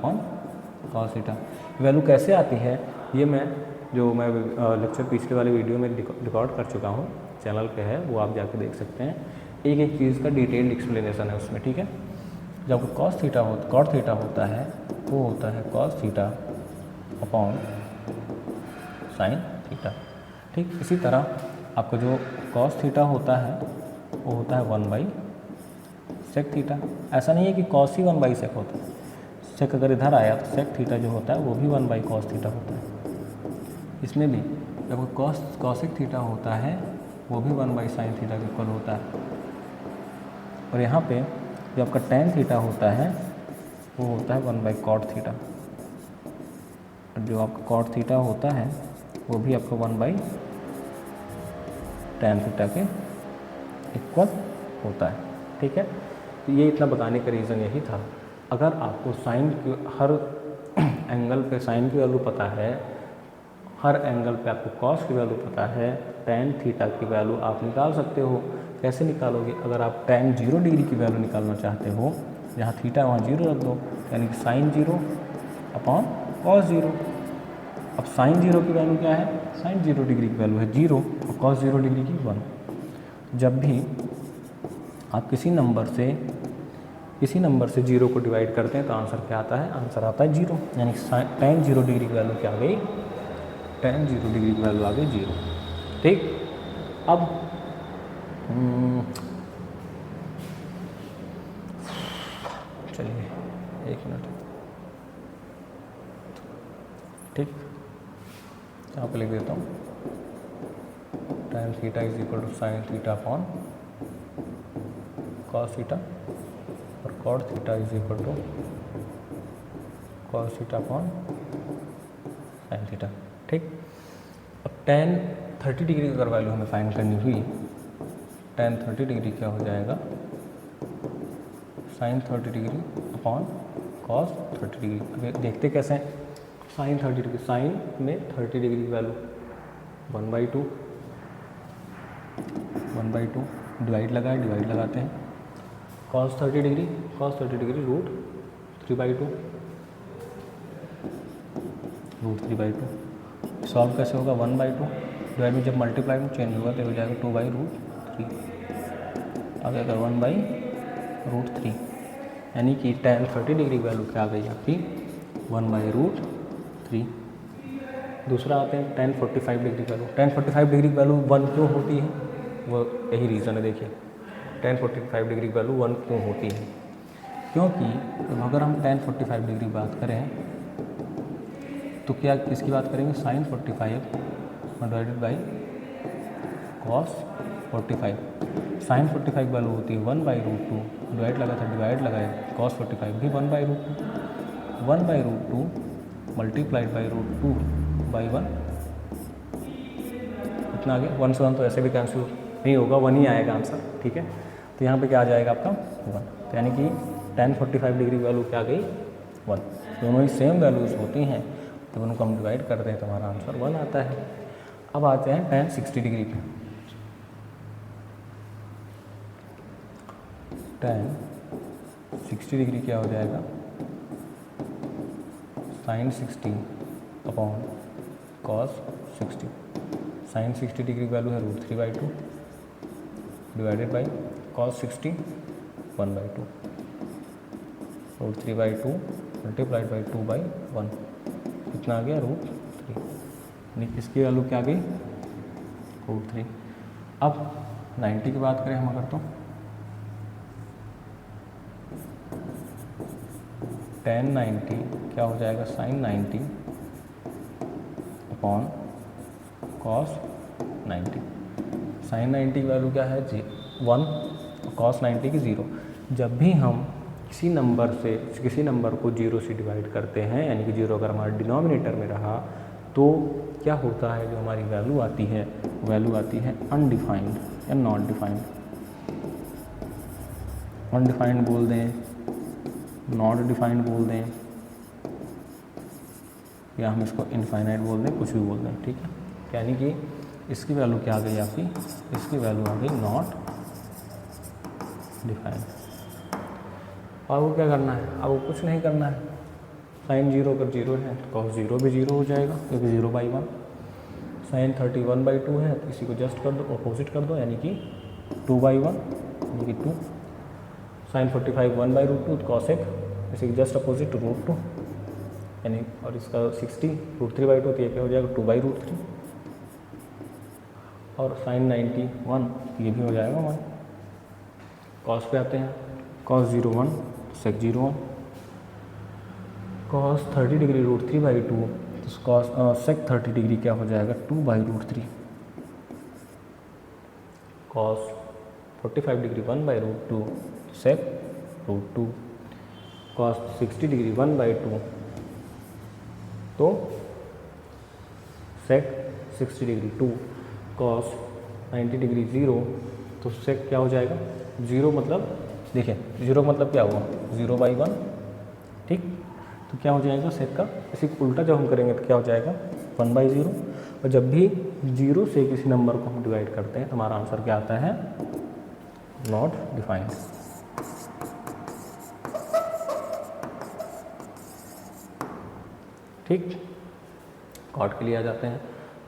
cos theta. Value कैसे आती है ये मैं लेक्चर पिछले वाले वीडियो में रिकॉर्ड कर चुका हूँ, चैनल पे है, वो आप जाके देख सकते हैं। एक एक चीज़ का डिटेल्ड एक्सप्लेनेशन है उसमें। ठीक है, जब cos थीटा होता है वो होता है cos थीटा sin थीटा। ठीक, इसी तरह आपका जो cos थीटा होता है वो होता है 1/sec थीटा। ऐसा नहीं है कि cos ही 1/sec होता है, sec अगर इधर आया तो sec थीटा जो होता है वो भी 1/cos थीटा होता है। इसमें भी जब cosec थीटा होता है वो भी 1/sin थीटा के इक्वल होता है। और यहाँ पे जो आपका tan थीटा होता है वो होता है 1/cot थीटा, और जो आपका cot थीटा होता है वो भी आपका 1/tan थीटा के इक्वल होता है। ठीक है, तो ये इतना बताने का रीज़न यही था। अगर आपको साइन की हर एंगल पे साइन की वैल्यू पता है, हर एंगल पे आपको कॉस की वैल्यू पता है, tan थीटा की वैल्यू आप निकाल सकते हो। कैसे निकालोगे, अगर आप tan 0 डिग्री की वैल्यू निकालना चाहते हो, जहाँ थीटा वहाँ 0 रख दो, यानी कि sin 0 अपॉन cos 0। अब sin 0 की वैल्यू क्या है, sin 0 डिग्री की वैल्यू है 0 और cos 0 डिग्री की 1। जब भी आप किसी नंबर से 0 को डिवाइड करते हैं तो आंसर क्या आता है, आंसर आता है 0, यानी tan 0 डिग्री की वैल्यू क्या आ गई, tan 0 डिग्री की वैल्यू आ गई 0। ठीक, अब चलिए 1 मिनट। ठीक, यहाँ पे लिख देता हूँ tan theta is equal to sin theta upon cos theta, और cot theta is equal to cos theta upon sin theta. ठीक, अब tan 30 डिग्री अगर वैल्यू हमें फाइंड करनी हुई, tan 30 डिग्री क्या हो जाएगा, sin 30 degree upon cos 30 degree. अब देखते कैसे हैं, sin 30 डिग्री, साइन में 30 डिग्री की वैल्यू 1/2 डिवाइड लगाते हैं, cos 30 डिग्री √3/2 सॉल्व कैसे होगा, 1/2 डिवाइड में जब मल्टीप्लाई में चेंज होगा तो हो जाएगा 2/√3, आगे अगर 1/√3, यानी कि tan 30 डिग्री की वैल्यू क्या आ गई आपकी 1/√3। दूसरा आते हैं tan 45 डिग्री की वैल्यू। tan 45 डिग्री की वैल्यू 1 क्यों होती है, वो यही रीज़न है। देखिए tan 45 डिग्री की वैल्यू 1 क्यों होती है, क्योंकि अगर हम tan 45 डिग्री की बात करें तो क्या किसकी बात करेंगे, sin 45 divided by cos 45। sin 45 value होती है 1/√2, डिवाइड लगाए cos 45 भी 1/√2, 1/√2 मल्टीप्लाइड बाई √2/1, इतना आ गया। 1 से 1 तो ऐसे भी कैंसिल नहीं होगा, 1 ही आएगा आंसर। ठीक है, तो यहाँ पे क्या आ जाएगा आपका 1, तो यानी कि tan 45 डिग्री की वैल्यू क्या आ गई 1। दोनों ही सेम वैल्यूज़ होती हैं, तो दोनों को हम डिवाइड करते हैं तो हमारा आंसर 1 आता है। अब आते हैं tan 60 डिग्री पे। tan 60 डिग्री क्या हो जाएगा, sin 60 upon cos 60। sin 60 degree की वैल्यू है √3/2 divided by cos 60 1/2, √3/2 multiplied by 2/1, इतना आ गया √3, यानी इसकी वैल्यू क्या आ गई √3। अब 90 की बात करें हम अगर तो tan 90 क्या हो जाएगा, sin 90 अपॉन cos 90। sin 90 की वैल्यू क्या है 1, cos 90 की 0। जब भी हम किसी नंबर को 0 से डिवाइड करते हैं, यानी कि 0 अगर हमारे डिनोमिनेटर में रहा, तो क्या होता है, जो हमारी वैल्यू आती है अनडिफाइंड या नॉट डिफाइंड। अनडिफाइंड बोल दें, नॉट डिफाइंड बोल दें, या हम इसको इनफाइनाइट बोल दें, कुछ भी बोल दें, ठीक है। यानी कि इसकी वैल्यू क्या आ गई आपकी, इसकी वैल्यू आ गई नॉट डिफाइंड। और वो क्या करना है, अब वो कुछ नहीं करना है। sin 0 अगर 0 है तो cos 0 भी 0 हो जाएगा, क्योंकि 0/1। sin 30 1/2 है तो इसी को जस्ट कर दो, अपोजिट कर दो, यानी कि 2/1, यानी कि 2। sin 45 1/√2 तो cos 1, इसी की जस्ट अपोजिट √2, यानी, और इसका 60 √3/2 तो ये क्या हो जाएगा 2/√3। और sin 90 1 ये भी हो जाएगा 1। cos पे आते हैं, cos 0 1 sec 0 1। cos 30 डिग्री √3/2 तो cos sec 30 डिग्री क्या हो जाएगा 2/√3। cos 45 degree 1/√2 sec √2। cos 60 degree 1/2 तो sec 60 डिग्री 2। cos 90 डिग्री 0 तो sec क्या हो जाएगा 0, मतलब देखिए 0 मतलब क्या हुआ 0/1, ठीक। तो क्या हो जाएगा sec का, इसी को उल्टा जब हम करेंगे तो क्या हो जाएगा 1/0। और जब भी 0 से किसी नंबर को हम डिवाइड करते हैं तो हमारा आंसर क्या आता है नॉट डिफाइंड। ठीक, कॉट के लिए आ जाते हैं।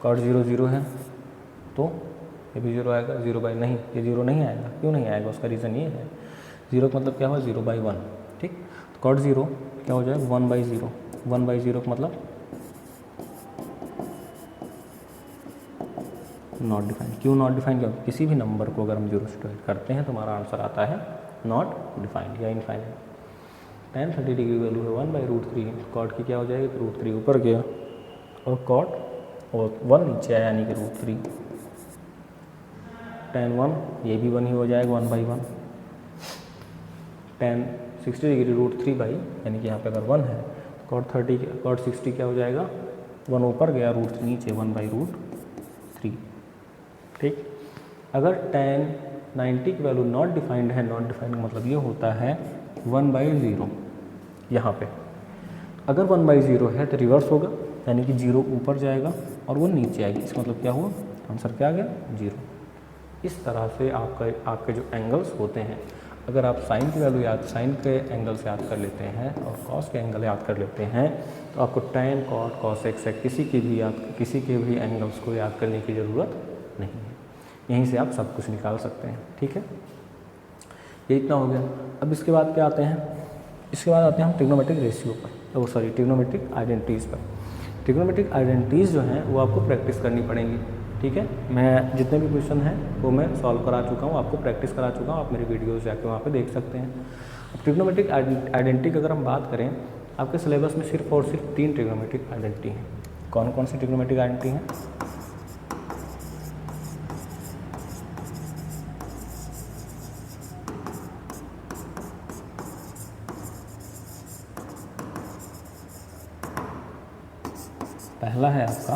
कॉट 0 0 है तो ये भी 0 आएगा, 0 नहीं, ये 0 नहीं आएगा। क्यों नहीं आएगा, उसका रीज़न ये है, 0 का मतलब क्या हुआ 0/1, ठीक। तो कॉट 0 क्या हो जाएगा 1/0। 1/0 का मतलब नॉट डिफाइंड। क्यों नॉट डिफाइंड, क्यों, किसी भी नंबर को अगर हम 0 से डिवाइड करते हैं तो हमारा आंसर आता है नॉट डिफाइंड या इनफाइनाइट। tan 30 डिग्री वैल्यू है 1/√3, कॉट की क्या हो जाएगी √3 ऊपर गया और कॉट और 1 नीचे आया, यानी कि √3। tan 1 ये भी 1 ही हो जाएगा 1/1। tan 60 डिग्री √3 यानी कि यहाँ पे अगर 1 है तो cot 60 क्या हो जाएगा 1 ऊपर गया √3 नीचे 1/√3, ठीक। अगर tan 90 की वैल्यू नॉट डिफाइंड है, नॉट डिफाइंड का मतलब ये होता है 1/0। यहाँ पे अगर 1/0 है तो रिवर्स होगा, यानी कि 0 ऊपर जाएगा और वो नीचे आएगी। इसका मतलब क्या हुआ, आंसर क्या आ गया 0। इस तरह से आपके जो एंगल्स होते हैं, अगर आप साइन की वैल्यू साइन के एंगल से याद कर लेते हैं और कॉस के एंगल याद कर लेते हैं, तो आपको tan cot cos x किसी के भी एंगल्स को याद करने की ज़रूरत नहीं है। यहीं से आप सब कुछ निकाल सकते हैं, ठीक है। ये इतना हो गया। अब इसके बाद क्या आते हैं, इसके बाद आते हैं हम ट्रिग्नोमेट्रिक रेशियो पर, ट्रिग्नोमेट्रिक आइडेंटिटीज़ पर। ट्रिग्नोमेट्रिक आइडेंटिटीज़ जो हैं वो आपको प्रैक्टिस करनी पड़ेंगी, ठीक है। मैं जितने भी क्वेश्चन हैं वो मैं सॉल्व करा चुका हूँ, आपको प्रैक्टिस करा चुका हूँ, आप मेरी वीडियोस जाके वहाँ पे देख सकते हैं। अब ट्रिग्नोमेट्रिक आइडेंटिटी की अगर हम बात करें, आपके सिलेबस में सिर्फ और सिर्फ 3 ट्रिग्नोमेट्रिक आइडेंटिटी हैं। कौन कौन सी ट्रिग्नोमेट्रिक आइडेंटिटी हैं, पहला है आपका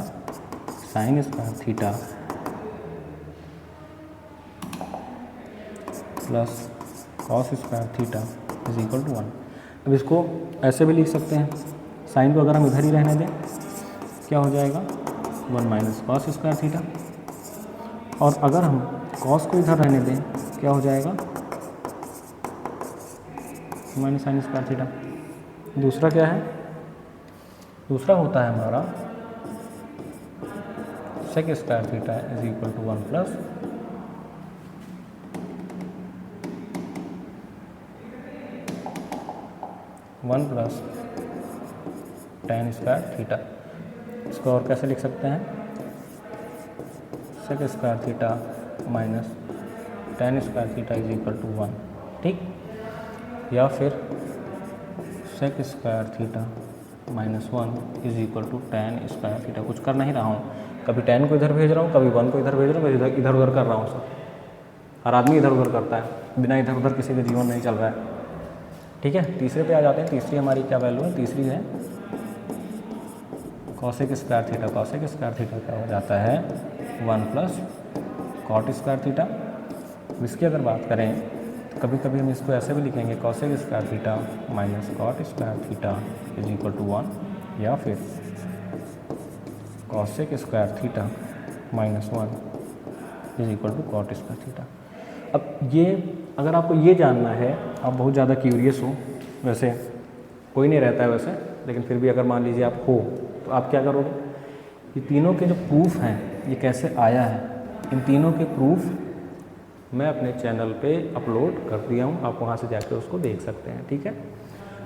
sine square theta plus cos square theta is equal to 1। अब इसको ऐसे भी लिख सकते हैं, साइन को अगर हम इधर ही रहने दें क्या हो जाएगा 1 माइनस कॉस स्क्वायर थीटा, और अगर हम कॉस को इधर रहने दें क्या हो जाएगा माइनस साइन स्क्वायर थीटा। दूसरा क्या है, दूसरा होता है हमारा sec square theta is equal to 1 plus tan square theta. इसको और कैसे लिख सकते हैं, sec square theta minus tan square theta is equal to 1, ठीक। या फिर sec square theta minus 1 is equal to tan square theta. कुछ कर नहीं रहा हूँ, कभी टेन को इधर भेज रहा हूँ, कभी 1 को इधर भेज रहा हूँ, कभी इधर उधर कर रहा हूँ। सब हर आदमी इधर उधर करता है, बिना इधर उधर किसी का जीवन नहीं चल रहा है, ठीक है। तीसरे पे आ जाते हैं। तीसरी हमारी क्या वैल्यू है? तीसरी है cosec square theta. Cosec square theta क्या हो जाता है? 1 प्लस कॉट स्क्वायर थीटा। इसकी अगर बात करें तो कभी कभी हम इसको ऐसे भी लिखेंगे, cosec square theta minus cot square theta is equal to 1, या फिर cosec square theta minus 1 is equal to cot square theta. अब ये अगर आपको ये जानना है, आप बहुत ज़्यादा क्यूरियस हो, वैसे कोई नहीं रहता है वैसे, लेकिन फिर भी अगर मान लीजिए आप हो तो आप क्या करोगे? ये तीनों के जो प्रूफ हैं ये कैसे आया है, इन तीनों के प्रूफ मैं अपने चैनल पे अपलोड कर दिया हूँ, आप वहाँ से जाकर उसको देख सकते हैं, ठीक है।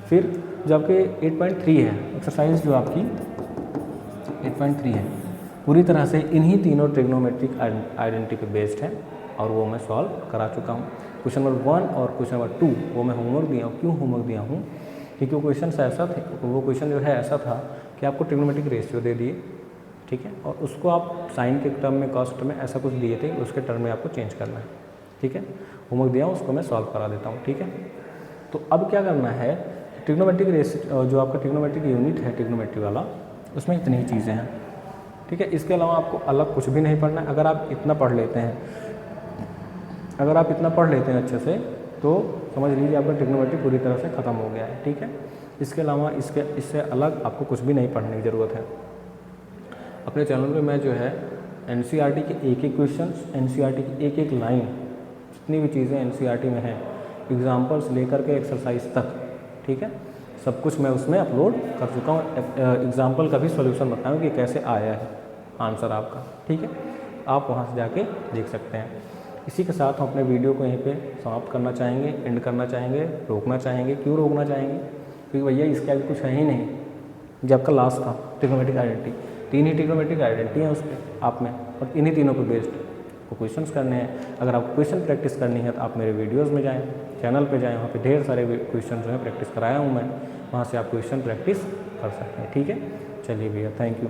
फिर जो आपके 8.3 है एक्सरसाइज, जो आपकी 8.3 है, पूरी तरह से इन्हीं तीनों ट्रिग्नोमेट्रिक आइडेंटिटी पे बेस्ड है और वो मैं सॉल्व करा चुका हूँ। क्वेश्चन नंबर 1 और क्वेश्चन नंबर 2 वो मैं होमवर्क दिया हूँ। क्यों होमवर्क दिया हूँ? क्योंकि वो क्वेश्चन ऐसा थे, वो क्वेश्चन जो है ऐसा था कि आपको ट्रिग्नोमेट्रिक रेशियो दे दिए, ठीक है, और उसको आप साइन के टर्म में, कॉस्ट में ऐसा कुछ दिए थे, उसके टर्म में आपको चेंज करना है, ठीक है। होमवर्क दिया हूँ, उसको मैं सॉल्व करा देता हूँ, ठीक है। तो अब क्या करना है, ट्रिग्नोमेट्रिक रेशियो जो आपका ट्रिग्नोमेट्रिक यूनिट है ट्रिग्नोमेट्री वाला, उसमें इतनी ही चीज़ें हैं, ठीक है। इसके अलावा आपको अलग कुछ भी नहीं पढ़ना है। अगर आप इतना पढ़ लेते हैं, अगर आप इतना पढ़ लेते हैं अच्छे से, तो समझ लीजिए आपका ट्रिग्नोमेट्री पूरी तरह से ख़त्म हो गया है, ठीक है। इसके अलावा इससे अलग आपको कुछ भी नहीं पढ़ने की ज़रूरत है। अपने चैनल पे मैं जो है एनसीईआरटी के एक एक क्वेश्चन, एनसीईआरटी की एक एक लाइन, जितनी भी चीज़ें एनसीईआरटी में हैं, एग्जाम्पल्स लेकर के एक्सरसाइज तक, ठीक है, सब कुछ मैं उसमें अपलोड कर चुका हूँ। एग्जाम्पल का भी सॉल्यूशन बताऊँ कि कैसे आया है आंसर आपका, ठीक है। आप वहाँ से जाके देख सकते हैं। इसी के साथ हम अपने वीडियो को यहीं पे समाप्त करना चाहेंगे, एंड करना चाहेंगे, रोकना चाहेंगे। क्यों रोकना चाहेंगे? क्योंकि भैया इसके आगे कुछ है ही नहीं। जो आपका लास्ट था ट्रिग्नोमेट्रिक आइडेंटिटी, 3 ही ट्रिग्नोमेट्रिक आइडेंटिटी है उस पर आप में, और इन्हीं तीनों पे बेस्ड को क्वेश्चंस करने हैं। अगर आपको क्वेश्चन प्रैक्टिस करनी है तो आप मेरे वीडियोज़ में जाएँ, चैनल पर जाएँ, वहाँ पर ढेर सारे क्वेश्चन जो है प्रैक्टिस कराया हूँ मैं, वहाँ से आप क्वेश्चन प्रैक्टिस कर सकते हैं, ठीक है। चलिए भैया, थैंक यू।